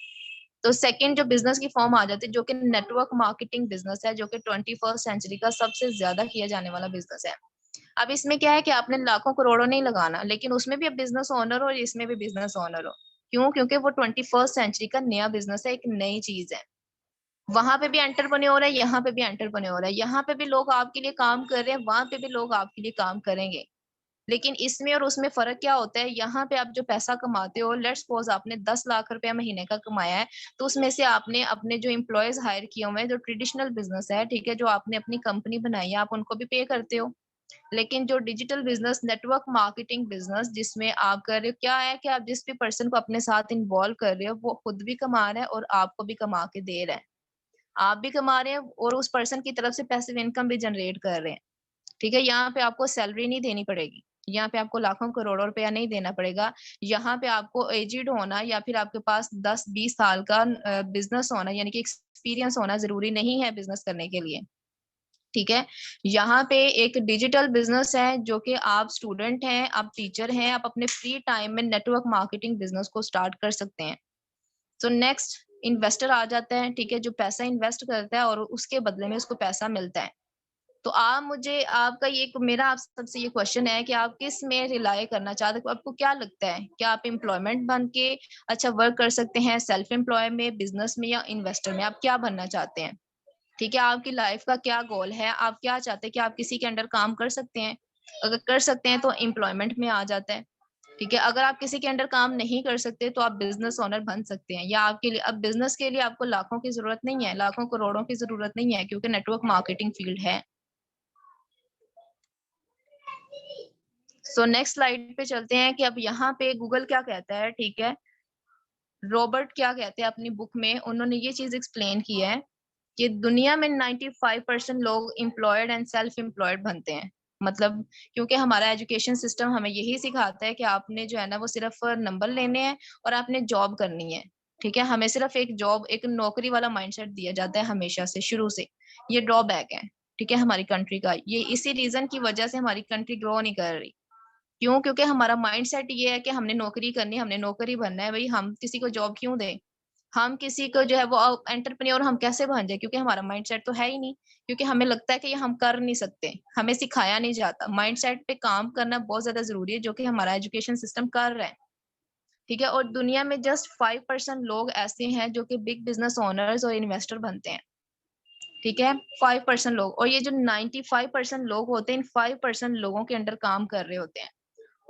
तो सेकंड जो बिजनेस की फॉर्म आ जाती है जो कि नेटवर्क मार्केटिंग बिजनेस है, जो कि 21st सेंचुरी का सबसे ज्यादा किया जाने वाला बिजनेस है। अब इसमें क्या है कि आपने लाखों करोड़ों नहीं लगाना, लेकिन उसमें भी अब बिजनेस ओनर हो और इसमें भी बिजनेस ओनर हो। क्यों? क्योंकि वो 21st सेंचुरी का नया बिजनेस है, एक नई चीज है। वहां पे भी एंटरप्रेन्योर है, यहाँ पे भी एंटरप्रेन्योर है, यहाँ पे भी लोग आपके लिए काम कर रहे हैं, वहां पे भी लोग आपके लिए काम करेंगे। लेकिन इसमें और उसमें फर्क क्या होता है? यहाँ पे आप जो पैसा कमाते हो, लेट्स सपोज आपने 10 लाख रुपया महीने का कमाया है, तो उसमें से आपने अपने जो एम्प्लॉयज हायर किए हुए हैं, जो ट्रेडिशनल बिजनेस है, ठीक है, जो आपने अपनी कंपनी बनाई है, आप उनको भी पे करते हो। लेकिन जो digital business, network marketing business, जिसमें आप कर रहे हो क्या है कि आप जिस भी पर्सन को अपने साथ इन्वॉल्व कर रहे हो, वो खुद भी कमा रहा है और आपको भी कमा के दे रहा है। आप भी कमा रहे हैं और उस पर्सन की तरफ से पैसिव इनकम भी जनरेट कर रहे हैं। ठीक है, यहाँ पे आपको सैलरी नहीं देनी पड़ेगी, यहाँ पे आपको लाखों करोड़ों रुपया नहीं देना पड़ेगा। यहाँ पे आपको एजिड होना या फिर आपके पास 10-20 साल का बिजनेस होना, यानी कि एक्सपीरियंस होना जरूरी नहीं है बिजनेस करने के लिए। ठीक है, यहाँ पे एक डिजिटल बिजनेस है जो कि आप स्टूडेंट हैं, आप टीचर हैं, आप अपने फ्री टाइम में नेटवर्क मार्केटिंग बिजनेस को स्टार्ट कर सकते हैं। तो नेक्स्ट इन्वेस्टर आ जाता है, ठीक है, जो पैसा इन्वेस्ट करता है और उसके बदले में उसको पैसा मिलता है। तो आप मुझे आपका ये मेरा आप सबसे ये क्वेश्चन है कि आप किस में रिलाय करना चाहते हो? आपको क्या लगता है, क्या आप एम्प्लॉयमेंट बन के अच्छा वर्क कर सकते हैं, सेल्फ एम्प्लॉय में, बिजनेस में या इन्वेस्टर में? आप क्या बनना चाहते हैं? ठीक है, आपकी लाइफ का क्या गोल है? आप क्या चाहते हैं कि आप किसी के अंडर काम कर सकते हैं? अगर कर सकते हैं तो एम्प्लॉयमेंट में आ जाता है। ठीक है, अगर आप किसी के अंडर काम नहीं कर सकते तो आप बिजनेस ओनर बन सकते हैं, या आपके लिए अब बिजनेस के लिए आपको लाखों की जरूरत नहीं है, लाखों करोड़ों की जरूरत नहीं है, क्योंकि नेटवर्क मार्केटिंग फील्ड है। सो नेक्स्ट स्लाइड पे चलते हैं कि अब यहाँ पे गूगल क्या कहता है। ठीक है, रॉबर्ट क्या कहते हैं अपनी बुक में, उन्होंने ये चीज एक्सप्लेन की है कि दुनिया में 95% लोग एम्प्लॉयड एंड सेल्फ एम्प्लॉयड बनते हैं। मतलब क्योंकि हमारा एजुकेशन सिस्टम हमें यही सिखाता है कि आपने जो है ना वो सिर्फ नंबर लेने हैं और आपने जॉब करनी है। ठीक है, हमें सिर्फ एक जॉब, एक नौकरी वाला माइंडसेट दिया जाता है हमेशा से, शुरू से। ये ड्रॉबैक है, ठीक है, हमारी कंट्री का। ये इसी रीजन की वजह से हमारी कंट्री ग्रो नहीं कर रही। क्यों? क्योंकि हमारा माइंडसेट ये है कि हमने नौकरी करनी, हमने नौकरी बनना है। भाई हम किसी को जॉब क्यों दें? हम किसी को जो है वो एंटरप्रेन्योर हम कैसे बन जाए? क्योंकि हमारा माइंडसेट तो है ही नहीं। क्योंकि हमें लगता है कि ये हम कर नहीं सकते, हमें सिखाया नहीं जाता। माइंडसेट पे काम करना बहुत ज्यादा जरूरी है, जो कि हमारा एजुकेशन सिस्टम कर रहा है। ठीक है, और दुनिया में जस्ट 5% लोग ऐसे हैं जो कि बिग बिजनेस ओनर्स और इन्वेस्टर बनते हैं। ठीक है, 5% लोग, और ये जो 95% लोग होते हैं, इन 5% लोगों के अंडर काम कर रहे होते हैं।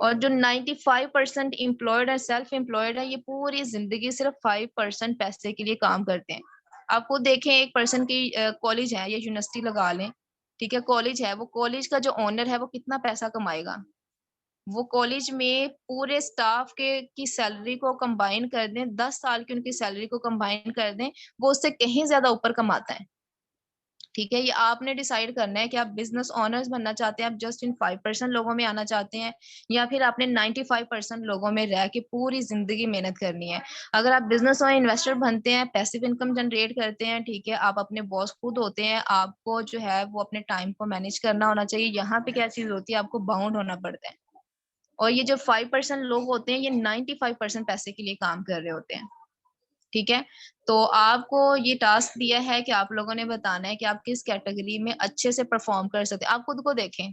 और जो 95% एम्प्लॉयड है, सेल्फ एम्प्लॉयड है, ये पूरी जिंदगी सिर्फ 5% पैसे के लिए काम करते हैं। आपको देखें, एक पर्सन की कॉलेज है या यूनिवर्सिटी लगा लें, ठीक है, कॉलेज है, वो कॉलेज का जो ओनर है वो कितना पैसा कमाएगा? वो कॉलेज में पूरे स्टाफ के की सैलरी को कंबाइन कर दें, 10 साल की उनकी सैलरी को कंबाइन कर दें, वो उससे कहीं ज्यादा ऊपर कमाता है। ठीक है, ये आपने डिसाइड करना है कि आप बिजनेस ओनर्स बनना चाहते हैं, आप जस्ट इन 5% लोगों में आना चाहते हैं, या फिर आपने 95% लोगों में रह के पूरी जिंदगी मेहनत करनी है। अगर आप बिजनेस और इन्वेस्टर बनते हैं, पैसिव इनकम जनरेट करते हैं, ठीक है, आप अपने बॉस खुद होते हैं, आपको जो है वो अपने टाइम को मैनेज करना होना चाहिए। यहाँ पे क्या चीज होती है, आपको बाउंड होना पड़ता है। और ये जो 5% लोग होते हैं, ये 95% पैसे के लिए काम कर रहे होते हैं। ठीक है? तो आपको ये टास्क दिया है कि आप लोगों ने बताना है कि आप किस कैटेगरी में अच्छे से परफॉर्म कर सकते हैं। आप खुद को देखें,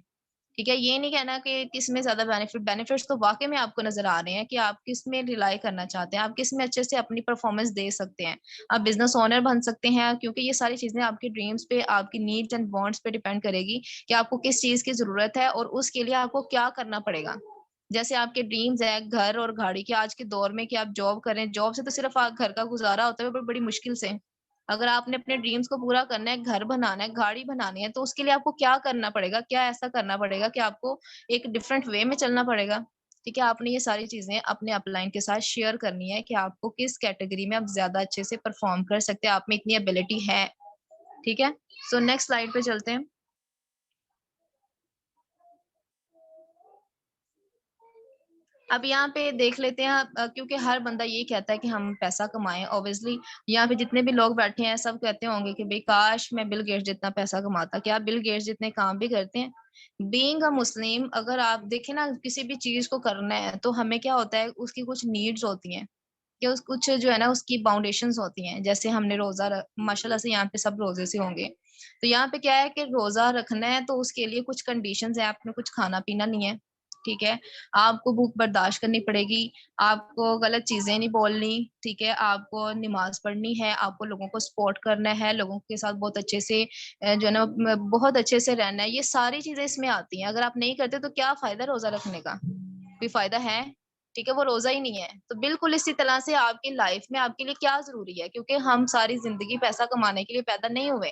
ठीक है? ये नहीं कहना कि किसमें ज़्यादा बेनिफिट्स तो वाक़ई में आपको नज़र आ रहे हैं कि आप किस में रिलाई करना चाहते हैं, आप किस में अच्छे से अपनी परफॉर्मेंस दे सकते हैं। आप बिज़नेस ओनर बन सकते हैं, क्योंकि ये सारी चीज़ें आपके ड्रीम्स पे, आपकी नीड्स एंड वांट्स पे डिपेंड करेगी कि आपको किस चीज़ की ज़रूरत है और उसके लिए आपको क्या करना पड़ेगा। जैसे आपके ड्रीम्स है घर और गाड़ी के, आज के दौर में कि आप जॉब करें, जॉब से तो सिर्फ घर का गुजारा होता है बड़ी बड़ी मुश्किल से। अगर आपने अपने ड्रीम्स को पूरा करना है, घर बनाना है, गाड़ी बनानी है, तो उसके लिए आपको क्या करना पड़ेगा? क्या ऐसा करना पड़ेगा कि आपको एक डिफरेंट वे में चलना पड़ेगा? ठीक है, आपने ये सारी चीजें अपने अपलाइन के साथ शेयर करनी है कि आपको किस कैटेगरी में आप ज्यादा अच्छे से परफॉर्म कर सकते हैं, आप में इतनी एबिलिटी है। ठीक है, सो नेक्स्ट स्लाइड पे चलते हैं। अब यहाँ पे देख लेते हैं, क्योंकि हर बंदा ये कहता है कि हम पैसा कमाएं। ऑब्वियसली यहाँ पे जितने भी लोग बैठे हैं सब कहते होंगे कि भाई काश मैं बिल गेट्स जितना पैसा कमाता। क्या बिल गेट्स जितने काम भी करते हैं? बीइंग अ मुस्लिम, अगर आप देखें ना, किसी भी चीज को करना है तो हमें क्या होता है, उसकी कुछ नीड्स होती हैं, कि उस कुछ जो है ना उसकी बाउंडेशंस होती हैं। जैसे हमने रोजा माशाल्लाह से यहाँ पे सब रोजे से होंगे, तो यहाँ पे क्या है कि रोजा रखना है तो उसके लिए कुछ कंडीशंस है, आपने कुछ खाना पीना नहीं है। ठीक है, आपको भूख बर्दाश्त करनी पड़ेगी, आपको गलत चीजें नहीं बोलनी। ठीक है, आपको नमाज पढ़नी है, आपको लोगों को सपोर्ट करना है, लोगों के साथ बहुत अच्छे से जो है ना बहुत अच्छे से रहना है। ये सारी चीजें इसमें आती हैं। अगर आप नहीं करते तो क्या फायदा रोजा रखने का? कोई फायदा है? ठीक है, वो रोजा ही नहीं है। तो बिल्कुल इसी तरह से आपकी लाइफ में आपके लिए क्या जरूरी है, क्योंकि हम सारी जिंदगी पैसा कमाने के लिए पैदा नहीं हुए।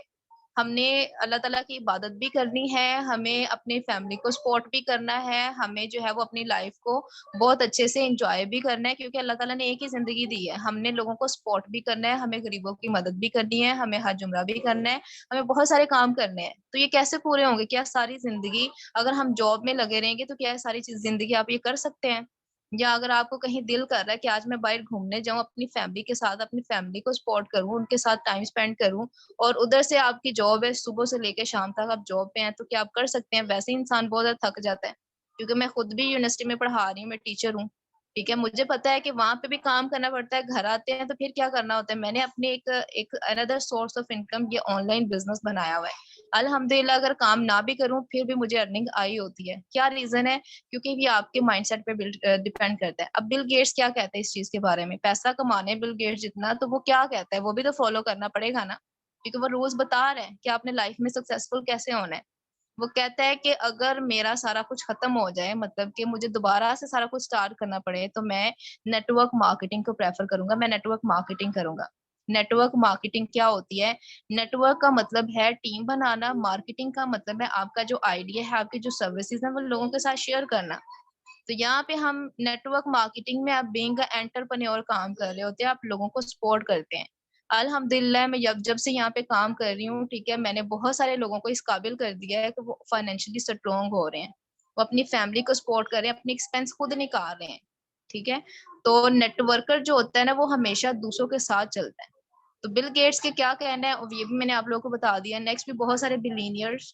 हमने अल्लाह ताला की इबादत भी करनी है, हमें अपनी फैमिली को सपोर्ट भी करना है, हमें जो है वो अपनी लाइफ को बहुत अच्छे से एंजॉय भी करना है, क्योंकि अल्लाह ताला ने एक ही जिंदगी दी है। हमने लोगों को सपोर्ट भी करना है, हमें गरीबों की मदद भी करनी है, हमें हज उम्रा भी करना है, हमें बहुत सारे काम करने हैं। तो ये कैसे पूरे होंगे? क्या सारी जिंदगी अगर हम जॉब में लगे रहेंगे तो क्या सारी चीज जिंदगी आप ये कर सकते हैं? या अगर आपको कहीं दिल कर रहा है कि आज मैं बाहर घूमने जाऊं, अपनी फैमिली के साथ, अपनी फैमिली को सपोर्ट करूं, उनके साथ टाइम स्पेंड करूं, और उधर से आपकी जॉब है, सुबह से लेके शाम तक आप जॉब पे हैं, तो क्या आप कर सकते हैं? वैसे ही इंसान बहुत ज्यादा थक जाता है, क्योंकि मैं खुद भी यूनिवर्सिटी में पढ़ा रही हूँ, मैं टीचर हूँ। ठीक है, मुझे पता है कि वहां पे भी काम करना पड़ता है, घर आते हैं तो फिर क्या करना होता है। मैंने अपने एक एक अनदर सोर्स ऑफ इनकम ये ऑनलाइन बिजनेस बनाया हुआ है। अल्हम्दुलिल्लाह, अगर काम ना भी करूं फिर भी मुझे अर्निंग आई होती है। क्या रीजन है? क्योंकि ये आपके माइंडसेट पे डिपेंड करता है। अब बिल गेट्स क्या कहते हैं इस चीज के बारे में? पैसा कमाने बिल गेट्स जितना, तो वो क्या कहता है वो भी तो फॉलो करना पड़ेगा ना, क्योंकि वो रोज बता रहे हैं कि आपने लाइफ में सक्सेसफुल कैसे होना है। वो कहता है कि अगर मेरा सारा कुछ खत्म हो जाए, मतलब कि मुझे दोबारा से सारा कुछ स्टार्ट करना पड़े, तो मैं नेटवर्क मार्केटिंग को प्रेफर करूंगा, मैं नेटवर्क मार्केटिंग करूंगा। नेटवर्क मार्केटिंग क्या होती है? नेटवर्क का मतलब है टीम बनाना, मार्केटिंग का मतलब है आपका जो आइडिया है, आपकी जो सर्विसेज है, वो लोगों के साथ शेयर करना। तो यहाँ पे हम नेटवर्क मार्केटिंग में आप बीइंग अ एंटरप्रेन्योर काम कर रहे होते हैं, आप लोगों को सपोर्ट करते हैं। अल्हम्दुलिल्लाह, मैं जब जब से यहाँ पे काम कर रही हूँ, ठीक है, मैंने बहुत सारे लोगों को इस काबिल कर दिया है कि वो फाइनेंशियली स्ट्रोंग हो रहे हैं, वो अपनी फैमिली को सपोर्ट कर रहे हैं, अपनी एक्सपेंस खुद निकाल रहे हैं। ठीक है, तो नेटवर्कर जो होता है ना, वो हमेशा दूसरों के साथ चलता है। तो बिल गेट्स के क्या कहना है, और ये भी मैंने आप लोगों को बता दिया। नेक्स्ट भी बहुत सारे बिलियनियर्स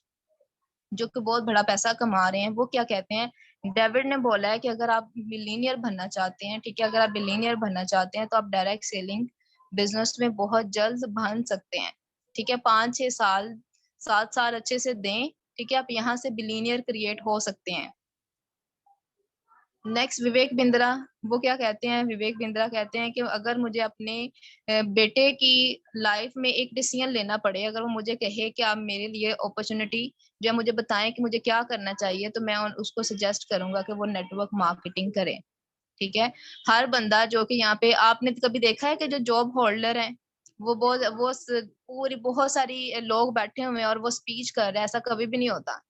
जो कि बहुत बड़ा पैसा कमा रहे हैं, वो क्या कहते हैं? डेविड ने बोला है कि अगर आप बिलियनियर बनना चाहते हैं, ठीक है, अगर आप बिलियनियर बनना चाहते हैं तो आप डायरेक्ट सेलिंग बिजनेस में बहुत जल्द बन सकते हैं। ठीक है, 5-6 साल, 7 साल अच्छे से दें, ठीक है, आप यहाँ से बिलियनियर क्रिएट हो सकते हैं। नेक्स्ट विवेक बिंद्रा, वो क्या कहते हैं? विवेक बिंद्रा कहते हैं कि अगर मुझे अपने बेटे की लाइफ में एक डिसीजन लेना पड़े, अगर वो मुझे कहे कि आप मेरे लिए अपॉर्चुनिटी जो है मुझे बताएं कि मुझे क्या करना चाहिए, तो मैं उसको सजेस्ट करूंगा कि वो नेटवर्क मार्केटिंग करे। ठीक है, हर बंदा जो कि यहाँ पे, आपने कभी देखा है कि जो जॉब होल्डर है वो बहुत पूरी बहुत सारी लोग बैठे हुए हैं और वो स्पीच कर रहे हैं, ऐसा कभी भी नहीं होता।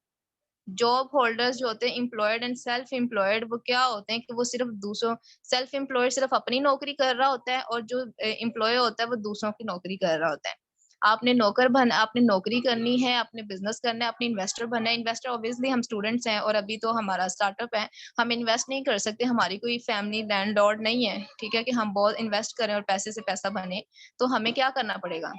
जॉब होल्डर्स जो होते हैं, एम्प्लॉयड एंड सेल्फ एम्प्लॉयड, वो क्या होते हैं कि वो सिर्फ दूसरों, सेल्फ एम्प्लॉयड सिर्फ अपनी नौकरी कर रहा होता है, और जो एम्प्लॉय होता है वो दूसरों की नौकरी कर रहा होता है। आपने नौकर बन आपने नौकरी करनी है, आपने बिजनेस करना है, अपने इन्वेस्टर बनना है। इन्वेस्टर ऑब्वियसली हम स्टूडेंट्स हैं और अभी तो हमारा स्टार्टअप है, हम इन्वेस्ट नहीं कर सकते, हमारी कोई फैमिली लैंडलॉर्ड नहीं है, ठीक है, कि हम बहुत इन्वेस्ट करें और पैसे से पैसा बने। तो हमें क्या करना पड़ेगा?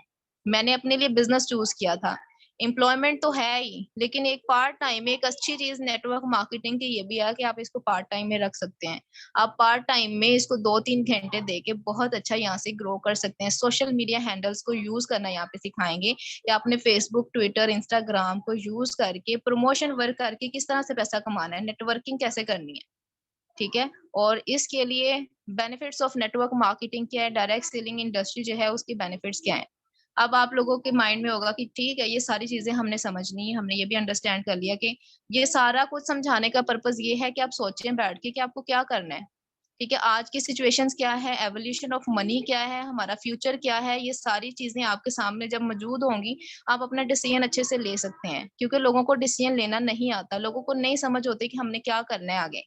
मैंने अपने लिए बिजनेस चूज किया था। एम्प्लॉयमेंट तो है ही, लेकिन एक पार्ट टाइम एक अच्छी चीज नेटवर्क मार्केटिंग की ये भी है कि आप इसको पार्ट टाइम में रख सकते हैं। आप पार्ट टाइम में इसको 2-3 घंटे देके बहुत अच्छा यहाँ से ग्रो कर सकते हैं। सोशल मीडिया हैंडल्स को यूज करना यहाँ पे सिखाएंगे कि आपने फेसबुक, ट्विटर, इंस्टाग्राम को यूज करके प्रमोशन वर्क करके किस तरह से पैसा कमाना है, नेटवर्किंग कैसे करनी है, ठीक है। और इसके लिए बेनिफिट्स ऑफ नेटवर्क मार्केटिंग क्या है, डायरेक्ट सेलिंग इंडस्ट्री जो है उसकी बेनिफिट्स क्या है। अब आप लोगों के माइंड में होगा कि ठीक है ये सारी चीजें हमने समझनी है, हमने ये भी अंडरस्टैंड कर लिया कि ये सारा कुछ समझाने का पर्पस ये है कि आप सोचें बैठ के कि आपको क्या करना है, ठीक है। आज की सिचुएशंस क्या है, एवोल्यूशन ऑफ मनी क्या है, हमारा फ्यूचर क्या है, ये सारी चीजें आपके सामने जब मौजूद होंगी आप अपना डिसीजन अच्छे से ले सकते हैं। क्योंकि लोगों को डिसीजन लेना नहीं आता, लोगों को नहीं समझ होती कि हमने क्या करना है आगे।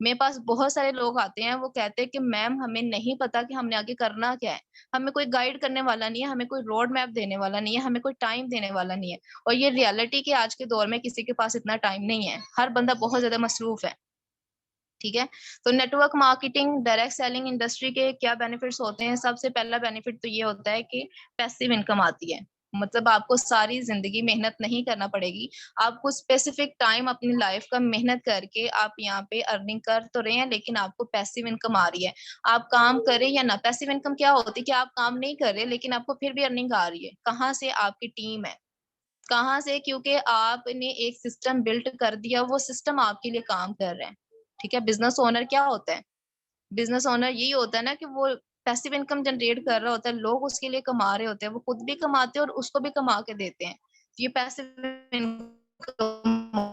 मेरे पास बहुत सारे लोग आते हैं, वो कहते हैं कि मैम हमें नहीं पता कि हमने आगे करना क्या है, हमें कोई गाइड करने वाला नहीं है, हमें कोई रोड मैप देने वाला नहीं है, हमें कोई टाइम देने वाला नहीं है। और ये रियलिटी कि आज के दौर में किसी के पास इतना टाइम नहीं है, हर बंदा बहुत ज्यादा मसरूफ है, ठीक है। तो network marketing, direct selling industry के क्या बेनिफिट्स होते हैं? सबसे पहला बेनिफिट तो ये होता है कि पैसिव इनकम आती है। मतलब आपको सारी जिंदगी मेहनत नहीं करना पड़ेगी, आपको स्पेसिफिक टाइम अपनी लाइफ का मेहनत करके आप यहाँ पे अर्निंग कर तो रहे हैं, लेकिन आपको पैसिव इनकम आ रही है। आप काम करें या ना, पैसिव इनकम क्या होती है कि आप काम नहीं कर रहे लेकिन आपको फिर भी अर्निंग आ रही है। कहाँ से? आपकी टीम है। कहाँ से? क्योंकि आपने एक सिस्टम बिल्ट कर दिया, वो सिस्टम आपके लिए काम कर रहे हैं, ठीक है। बिजनेस ओनर क्या होता है? बिजनेस ओनर यही होता है ना कि वो पैसिव इनकम जनरेट कर रहा होता है, लोग उसके लिए कमा रहे होते हैं, वो खुद भी कमाते हैं और उसको भी कमा के देते हैं। ये पैसिव इनकम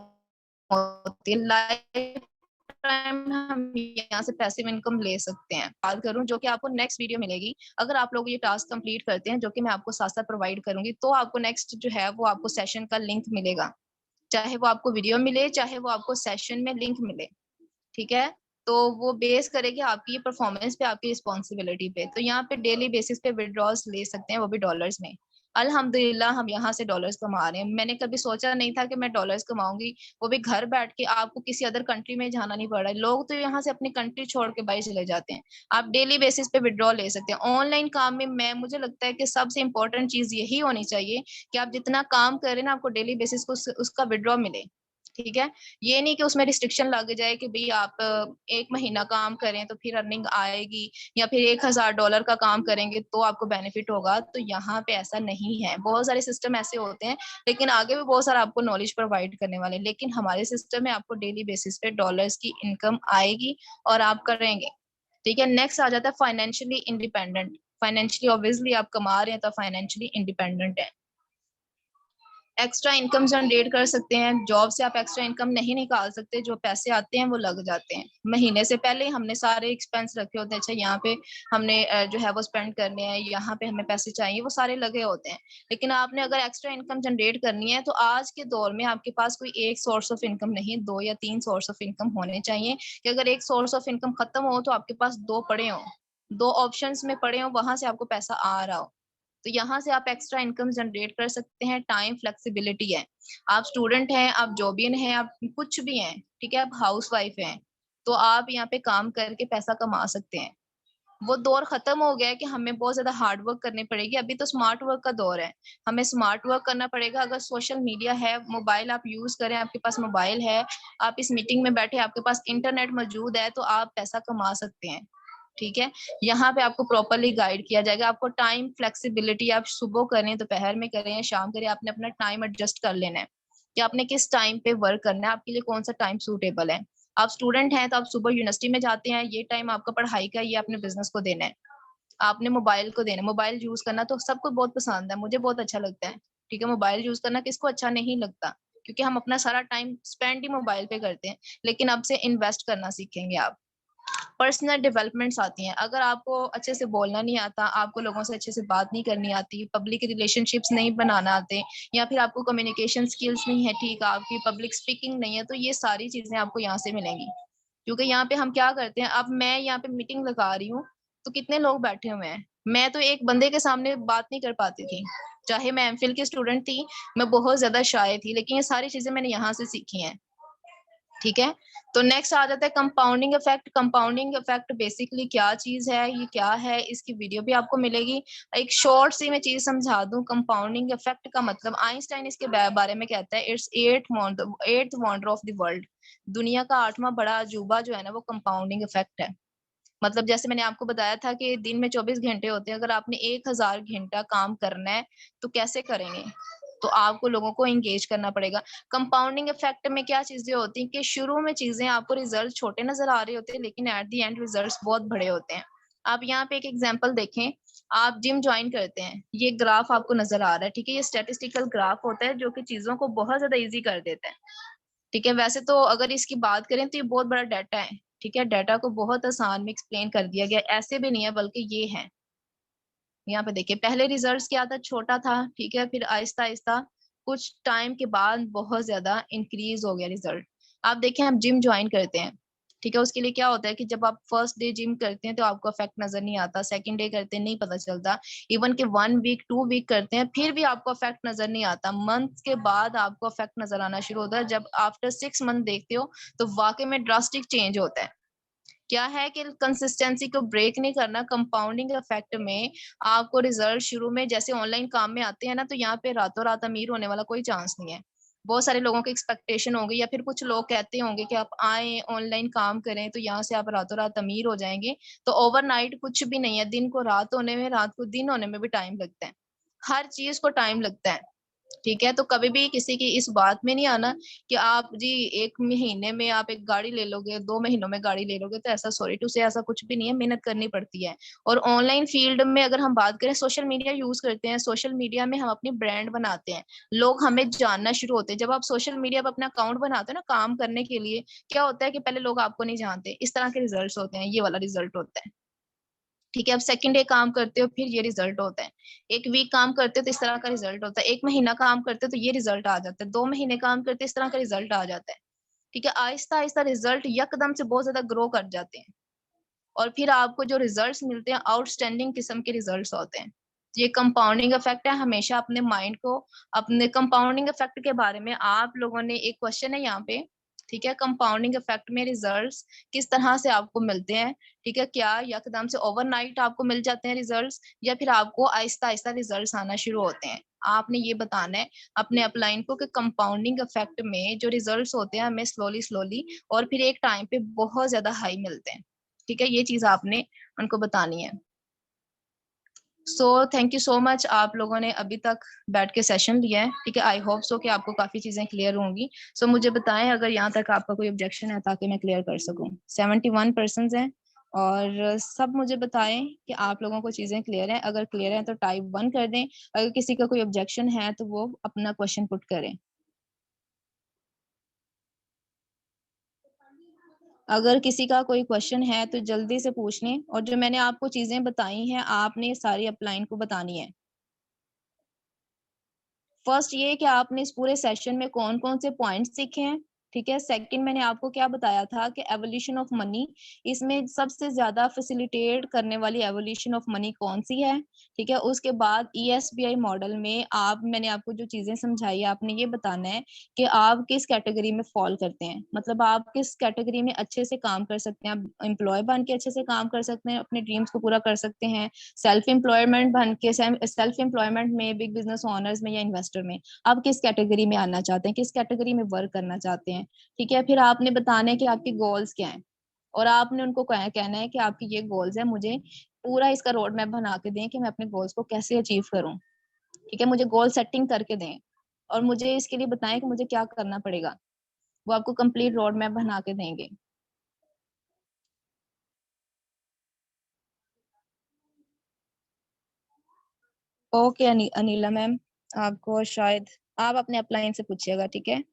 होती है। लाइफ टाइम हम यहाँ से पैसिव इनकम ले सकते हैं। बात करूं जो कि आपको नेक्स्ट वीडियो मिलेगी, अगर आप लोग ये टास्क कंप्लीट करते हैं जो कि मैं आपको साथ साथ प्रोवाइड करूंगी, तो आपको नेक्स्ट जो है वो आपको सेशन का लिंक मिलेगा, चाहे वो आपको वीडियो मिले चाहे वो आपको सेशन में लिंक मिले, ठीक है। तो वो बेस करेगी आपकी परफॉर्मेंस पे, आपकी रिस्पॉन्सिबिलिटी पे। तो यहाँ पे डेली बेसिस पे विड्रॉल्स ले सकते हैं, वो भी डॉलर्स में। अल्हम्दुलिल्लाह हम यहाँ से डॉलर्स कमा रहे हैं। मैंने कभी सोचा नहीं था कि मैं डॉलर्स कमाऊंगी, वो भी घर बैठ के। आपको किसी अदर कंट्री में जाना नहीं पड़ रहा है। लोग तो यहाँ से अपनी कंट्री छोड़ के बाहर चले जाते हैं। आप डेली बेसिस पे विड्रॉल ले सकते हैं। ऑनलाइन काम में मैं मुझे लगता है कि सबसे इंपॉर्टेंट चीज यही होनी चाहिए कि आप जितना काम करें ना, आपको डेली बेसिस को उसका विड्रॉ मिले, ठीक है। ये नहीं कि उसमें रिस्ट्रिक्शन लग जाए कि भाई आप 1 महीना काम करें तो फिर अर्निंग आएगी, या फिर $1000 का काम करेंगे तो आपको बेनिफिट होगा। तो यहाँ पे ऐसा नहीं है। बहुत सारे सिस्टम ऐसे होते हैं, लेकिन आगे भी बहुत सारा आपको नॉलेज प्रोवाइड करने वाले हैं। लेकिन हमारे सिस्टम में आपको डेली बेसिस पे डॉलर्स की इनकम आएगी और आप करेंगे, ठीक है। नेक्स्ट आ जाता है फाइनेंशियली इंडिपेंडेंट। फाइनेंशियली ऑब्वियसली आप कमा रहे हैं तो फाइनेंशियली इंडिपेंडेंट है। एक्स्ट्रा इनकम जनरेट कर सकते हैं। जॉब से आप एक्स्ट्रा इनकम नहीं निकाल सकते, जो पैसे आते हैं वो लग जाते हैं। महीने से पहले हमने सारे एक्सपेंस रखे होते हैं, अच्छा यहाँ पे हमने जो है वो स्पेंड करने हैं, यहाँ पे हमें पैसे चाहिए, वो सारे लगे होते हैं। लेकिन आपने अगर एक्स्ट्रा इनकम जनरेट करनी है तो आज के दौर में आपके पास कोई एक सोर्स ऑफ इनकम नहीं, 2 या 3 सोर्स ऑफ इनकम होने चाहिए। कि अगर एक सोर्स ऑफ इनकम खत्म हो तो आपके पास 2 पड़े हो, 2 ऑप्शंस में पड़े हो, वहां से आपको पैसा आ रहा हो। तो यहाँ से आप एक्स्ट्रा इनकम जनरेट कर सकते हैं। टाइम फ्लेक्सिबिलिटी है। आप स्टूडेंट हैं, आप जॉबियन हैं, आप कुछ भी हैं, ठीक है, आप हाउस वाइफ हैं, तो आप यहाँ पे काम करके पैसा कमा सकते हैं। वो दौर खत्म हो गया है कि हमें बहुत ज्यादा हार्ड वर्क करनी पड़ेगी। अभी तो स्मार्ट वर्क का दौर है, हमें स्मार्ट वर्क करना पड़ेगा। अगर सोशल मीडिया है, मोबाइल आप यूज करें, आपके पास मोबाइल है, आप इस मीटिंग में बैठे, आपके पास इंटरनेट मौजूद है, तो आप पैसा कमा सकते हैं, ठीक है। यहाँ पे आपको प्रॉपरली गाइड किया जाएगा। आपको टाइम फ्लेक्सिबिलिटी, आप सुबह करें, दोपहर में करें या शाम करें, आपने अपना टाइम एडजस्ट कर लेना है कि आपने किस टाइम पे वर्क करना है, आपके लिए कौन सा टाइम सूटेबल है। आप स्टूडेंट हैं तो आप सुबह यूनिवर्सिटी में जाते हैं, ये टाइम आपका पढ़ाई का, ये अपने बिजनेस को देना है, आपने मोबाइल को देना है। मोबाइल यूज करना तो सबको बहुत पसंद है, मुझे बहुत अच्छा लगता है, ठीक है। मोबाइल यूज करना किसको अच्छा नहीं लगता, क्योंकि हम अपना सारा टाइम स्पेंड ही मोबाइल पे करते हैं। लेकिन अब से इन्वेस्ट करना सीखेंगे आप। पर्सनल डेवलपमेंट्स आती हैं। अगर आपको अच्छे से बोलना नहीं आता, आपको लोगों से अच्छे से बात नहीं करनी आती, पब्लिक रिलेशनशिप्स नहीं बनाना आते, या फिर आपको कम्युनिकेशन स्किल्स नहीं है, ठीक, आपकी पब्लिक स्पीकिंग नहीं है, तो ये सारी चीजें आपको यहाँ से मिलेंगी। क्योंकि यहाँ पे हम क्या करते हैं, अब मैं यहाँ पे मीटिंग लगा रही हूँ तो कितने लोग बैठे हुए हैं, मैं तो एक बंदे के सामने बात नहीं कर पाती थी। चाहे मैं एमफिल की स्टूडेंट थी, मैं बहुत ज्यादा शाय थी, लेकिन ये सारी चीजें मैंने यहाँ से सीखी हैं। ठीक है। तो नेक्स्ट आ जाता है compounding effect. Compounding effect basically क्या चीज है, ये क्या है, इसकी वीडियो भी आपको मिलेगी। एक शॉर्ट सी मैं चीज समझा दूं, कंपाउंडिंग इफेक्ट का मतलब आइंस्टाइन इसके बारे में कहता है, it's eighth wonder of the world. दुनिया का 8वां बड़ा अजूबा जो है ना वो कंपाउंडिंग इफेक्ट है। मतलब जैसे मैंने आपको बताया था कि दिन में 24 घंटे होते हैं, अगर आपने 1000 घंटा काम करना है तो कैसे करेंगे, तो आपको लोगों को एंगेज करना पड़ेगा। कंपाउंडिंग इफेक्ट में क्या चीजें होती हैं कि शुरू में चीजें आपको रिजल्ट छोटे नजर आ रहे होते हैं, लेकिन एट द एंड रिजल्ट्स बहुत बड़े होते हैं। आप यहाँ पे एक एग्जांपल देखें, आप जिम ज्वाइन करते हैं, ये ग्राफ आपको नजर आ रहा है, ठीक है, ये स्टैटिस्टिकल ग्राफ होता है जो कि चीजों को बहुत ज्यादा इजी कर देता है। ठीक है, वैसे तो अगर इसकी बात करें तो ये बहुत बड़ा डाटा है, ठीक है, डाटा को बहुत आसान में एक्सप्लेन कर दिया गया, ऐसे भी नहीं है बल्कि ये है। यहाँ पे देखिए पहले रिजल्ट्स क्या था, छोटा था, ठीक है, फिर आहिस्ता आहिस्ता कुछ टाइम के बाद बहुत ज्यादा इंक्रीज हो गया रिजल्ट। आप देखें, हम जिम ज्वाइन करते हैं, ठीक है, उसके लिए क्या होता है कि जब आप फर्स्ट डे जिम करते हैं तो आपको इफेक्ट नजर नहीं आता, सेकंड डे करते हैं नहीं पता चलता, इवन के 1 वीक 2 वीक करते हैं फिर भी आपको इफेक्ट नजर नहीं आता, मंथ के बाद आपको इफेक्ट नजर आना शुरू होता है। जब आफ्टर 6 मंथ देखते हो तो वाकई में ड्रास्टिक चेंज होता है। क्या है कि कंसिस्टेंसी को ब्रेक नहीं करना। कंपाउंडिंग इफेक्ट में आपको रिजल्ट शुरू में जैसे ऑनलाइन काम में आते हैं ना, तो यहाँ पे रातों रात अमीर होने वाला कोई चांस नहीं है। बहुत सारे लोगों की एक्सपेक्टेशन होगी, या फिर कुछ लोग कहते होंगे कि आप आए ऑनलाइन काम करें तो यहाँ से आप रातों रात अमीर हो जाएंगे। तो ओवरनाइट कुछ भी नहीं है, दिन को रात होने में, रात को दिन होने में भी टाइम लगता है, हर चीज को टाइम लगता है। ठीक है, तो कभी भी किसी की इस बात में नहीं आना कि आप जी 1 महीने में आप एक गाड़ी ले लोगे, 2 महीनों में गाड़ी ले लोगे, तो ऐसा सॉरी टू से ऐसा कुछ भी नहीं है, मेहनत करनी पड़ती है। और ऑनलाइन फील्ड में अगर हम बात करें, सोशल मीडिया यूज करते हैं, सोशल मीडिया में हम अपनी ब्रांड बनाते हैं, लोग हमें जानना शुरू होते हैं। जब आप सोशल मीडिया पर अपना अकाउंट बनाते हो ना काम करने के लिए, क्या होता है कि पहले लोग आपको नहीं जानते, इस तरह के रिजल्ट होते हैं, ये वाला रिजल्ट होता है। ठीक है, अब सेकंड डे काम करते हो फिर ये रिजल्ट होता है, 1 वीक काम करते हो तो इस तरह का रिजल्ट होता है, 1 महीना काम करते हो तो ये रिजल्ट आ जाता है, 2 महीने काम करते हो इस तरह का रिजल्ट आ जाता है। ठीक है, आहिस्ता आहिस्ता रिजल्ट यकदम से बहुत ज्यादा ग्रो कर जाते हैं, और फिर आपको जो रिजल्ट्स मिलते हैं आउटस्टैंडिंग किस्म के रिजल्ट्स होते हैं। ये कंपाउंडिंग इफेक्ट है। हमेशा अपने माइंड को, अपने कंपाउंडिंग इफेक्ट के बारे में आप लोगों ने, एक क्वेश्चन है यहाँ पे, ठीक है, कंपाउंडिंग इफेक्ट में रिजल्ट्स किस तरह से आपको मिलते हैं। ठीक है, क्या यकदम से ओवरनाइट आपको मिल जाते हैं रिजल्ट्स, या फिर आपको आहिस्ता आहिस्ता रिजल्ट्स आना शुरू होते हैं। आपने ये बताना है अपने अपलाइन को कि कंपाउंडिंग इफेक्ट में जो रिजल्ट्स होते हैं हमें स्लोली स्लोली और फिर एक टाइम पे बहुत ज्यादा हाई मिलते हैं। ठीक है, ये चीज आपने उनको बतानी है। So thank you so much, आप लोगों ने अभी तक बैठ के सेशन लिया है। ठीक है, आई होप सो कि आपको काफी चीजें क्लियर होंगी। सो मुझे बताएं अगर यहाँ तक आपका कोई ऑब्जेक्शन है ताकि मैं क्लियर कर सकूं। 71 पर्सन हैं, और सब मुझे बताएं कि आप लोगों को चीजें क्लियर हैं। अगर क्लियर है तो टाइप 1 कर दें, अगर किसी का कोई ऑब्जेक्शन है तो वो अपना क्वेश्चन पुट करें। अगर किसी का कोई क्वेश्चन है तो जल्दी से पूछ लें, और जो मैंने आपको चीजें बताई हैं आपने सारी अपलाइन को बतानी है। फर्स्ट ये कि आपने इस पूरे सेशन में कौन कौन से पॉइंट्स सीखे हैं। ठीक है, सेकंड मैंने आपको क्या बताया था कि एवोल्यूशन ऑफ मनी, इसमें सबसे ज्यादा फैसिलिटेट करने वाली एवोल्यूशन ऑफ मनी कौन सी है। ठीक है, उसके बाद ईएसबीआई मॉडल में आप, मैंने आपको जो चीजें समझाई आपने ये बताना है कि आप किस कैटेगरी में फॉल करते हैं, मतलब आप किस कैटेगरी में अच्छे से काम कर सकते हैं। आप एम्प्लॉय बन के अच्छे से काम कर सकते हैं, अपने ड्रीम्स को पूरा कर सकते हैं, सेल्फ एम्प्लॉयमेंट बन के, सेल्फ एम्प्लॉयमेंट में, बिग बिजनेस ओनर्स में या इन्वेस्टर में, आप किस कैटेगरी में आना चाहते हैं, किस कैटेगरी में वर्क करना चाहते हैं। ठीक है, फिर आपने बताना है कि आपके गोल्स क्या हैं, और आपने उनको कहना है कि आपकी ये गोल्स है, मुझे पूरा इसका रोड मैप बना के दें कि मैं अपने गोल्स को कैसे अचीव करूं। ठीक है, मुझे गोल सेटिंग करके दें, और मुझे इसके लिए बताएं कि मुझे क्या करना पड़ेगा, वो आपको कंप्लीट रोड मैप बना के देंगे। ओके अनिला मैम, आपको शायद, आप अपने अपलाइन से पूछिएगा। ठीक है,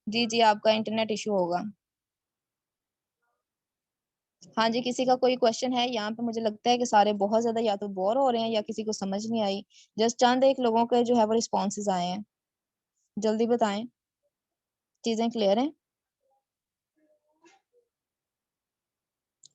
जी जी, आपका इंटरनेट इशू होगा। हाँ जी, किसी का कोई क्वेश्चन है यहाँ पे? मुझे लगता है कि सारे बहुत ज्यादा या तो बोर हो रहे हैं या किसी को समझ नहीं आई। जस्ट चंद एक लोगों के जो है वो रिस्पॉन्सेज आए हैं, जल्दी बताएं, चीजें क्लियर हैं?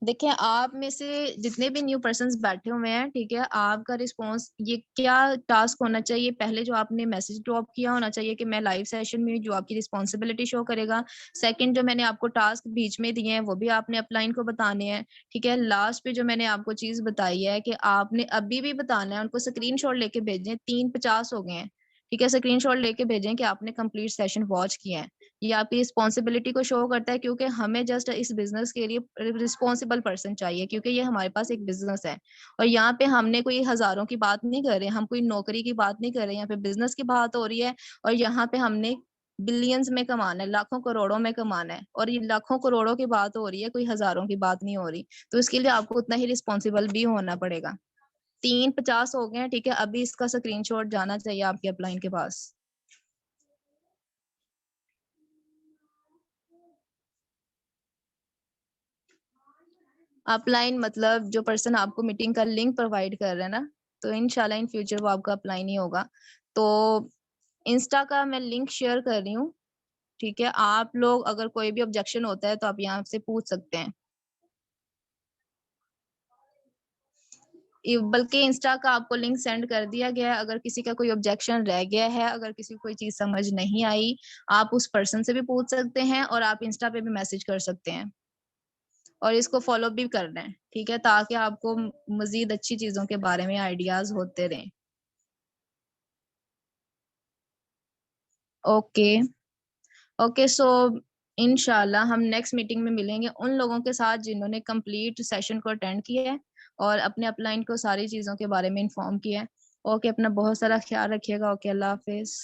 देखिए, आप में से जितने भी न्यू पर्सन्स बैठे हुए हैं, ठीक है? आपका रिस्पॉन्स ये क्या टास्क होना चाहिए, पहले जो आपने मैसेज ड्रॉप किया होना चाहिए कि मैं लाइव सेशन में हूँ, जो आपकी रिस्पॉन्सिबिलिटी शो करेगा। सेकंड, जो मैंने आपको टास्क बीच में दिए हैं, वो भी आपने अपलाइन को बताने हैं, ठीक है? लास्ट पे जो मैंने आपको चीज़ बताई है कि आपने अभी भी बताना है, उनको स्क्रीनशॉट लेके भेजें, 3:50 हो गए हैं, ठीक है? स्क्रीनशॉट लेके भेजें कि आपने कंप्लीट सेशन वॉच किया है। ये आपकी रिस्पॉन्सिबिलिटी को शो करता है, क्योंकि हमें जस्ट इस बिज़नेस के लिए रिस्पॉन्सिबल पर्सन चाहिए, क्योंकि ये हमारे पास एक बिज़नेस है और यहाँ पे हमने कोई हज़ारों की बात नहीं कर रहे हैं, हम कोई नौकरी की बात नहीं कर रहे हैं, यहाँ पे बिज़नेस की बात हो रही है और यहाँ पे हमने बिलियंस में कमाना है, लाखों करोड़ों में कमाना है और ये लाखों करोड़ों की बात हो रही है, कोई हज़ारों की बात नहीं हो रही। तो इसके लिए आपको उतना ही रिस्पॉन्सिबल भी होना पड़ेगा। 3:50 हो गए हैं, ठीक है? अभी इसका स्क्रीनशॉट जाना चाहिए आपके अपलाइन के पास। अपलाइन मतलब जो पर्सन आपको मीटिंग का लिंक प्रोवाइड कर रहा है ना, तो इंशाल्लाह इन फ्यूचर वो आपका अपलाइन ही होगा। तो इंस्टा का मैं लिंक शेयर कर रही हूँ, ठीक है? आप लोग अगर कोई भी ऑब्जेक्शन होता है तो आप यहाँ से पूछ सकते हैं। बल्कि इंस्टा का आपको लिंक सेंड कर दिया गया है, अगर किसी का कोई ऑब्जेक्शन रह गया है, अगर किसी को कोई चीज़ समझ नहीं आई, आप उस पर्सन से भी पूछ सकते हैं और आप इंस्टा पे भी मैसेज कर सकते हैं। और इसको फ़ॉलो भी करना है, ठीक है? ताकि आपको मज़ीद अच्छी चीज़ों के बारे में आइडियाज़ होते रहें। ओके, ओके सो इंशाल्लाह हम नेक्स्ट मीटिंग में मिलेंगे उन लोगों के साथ जिन्होंने कंप्लीट सेशन को अटेंड किया है और अपने अपलाइन को सारी चीज़ों के बारे में इन्फॉर्म किया है। ओके, अपना बहुत सारा ख़्याल रखिएगा। ओके, अल्लाह हाफ़िज़।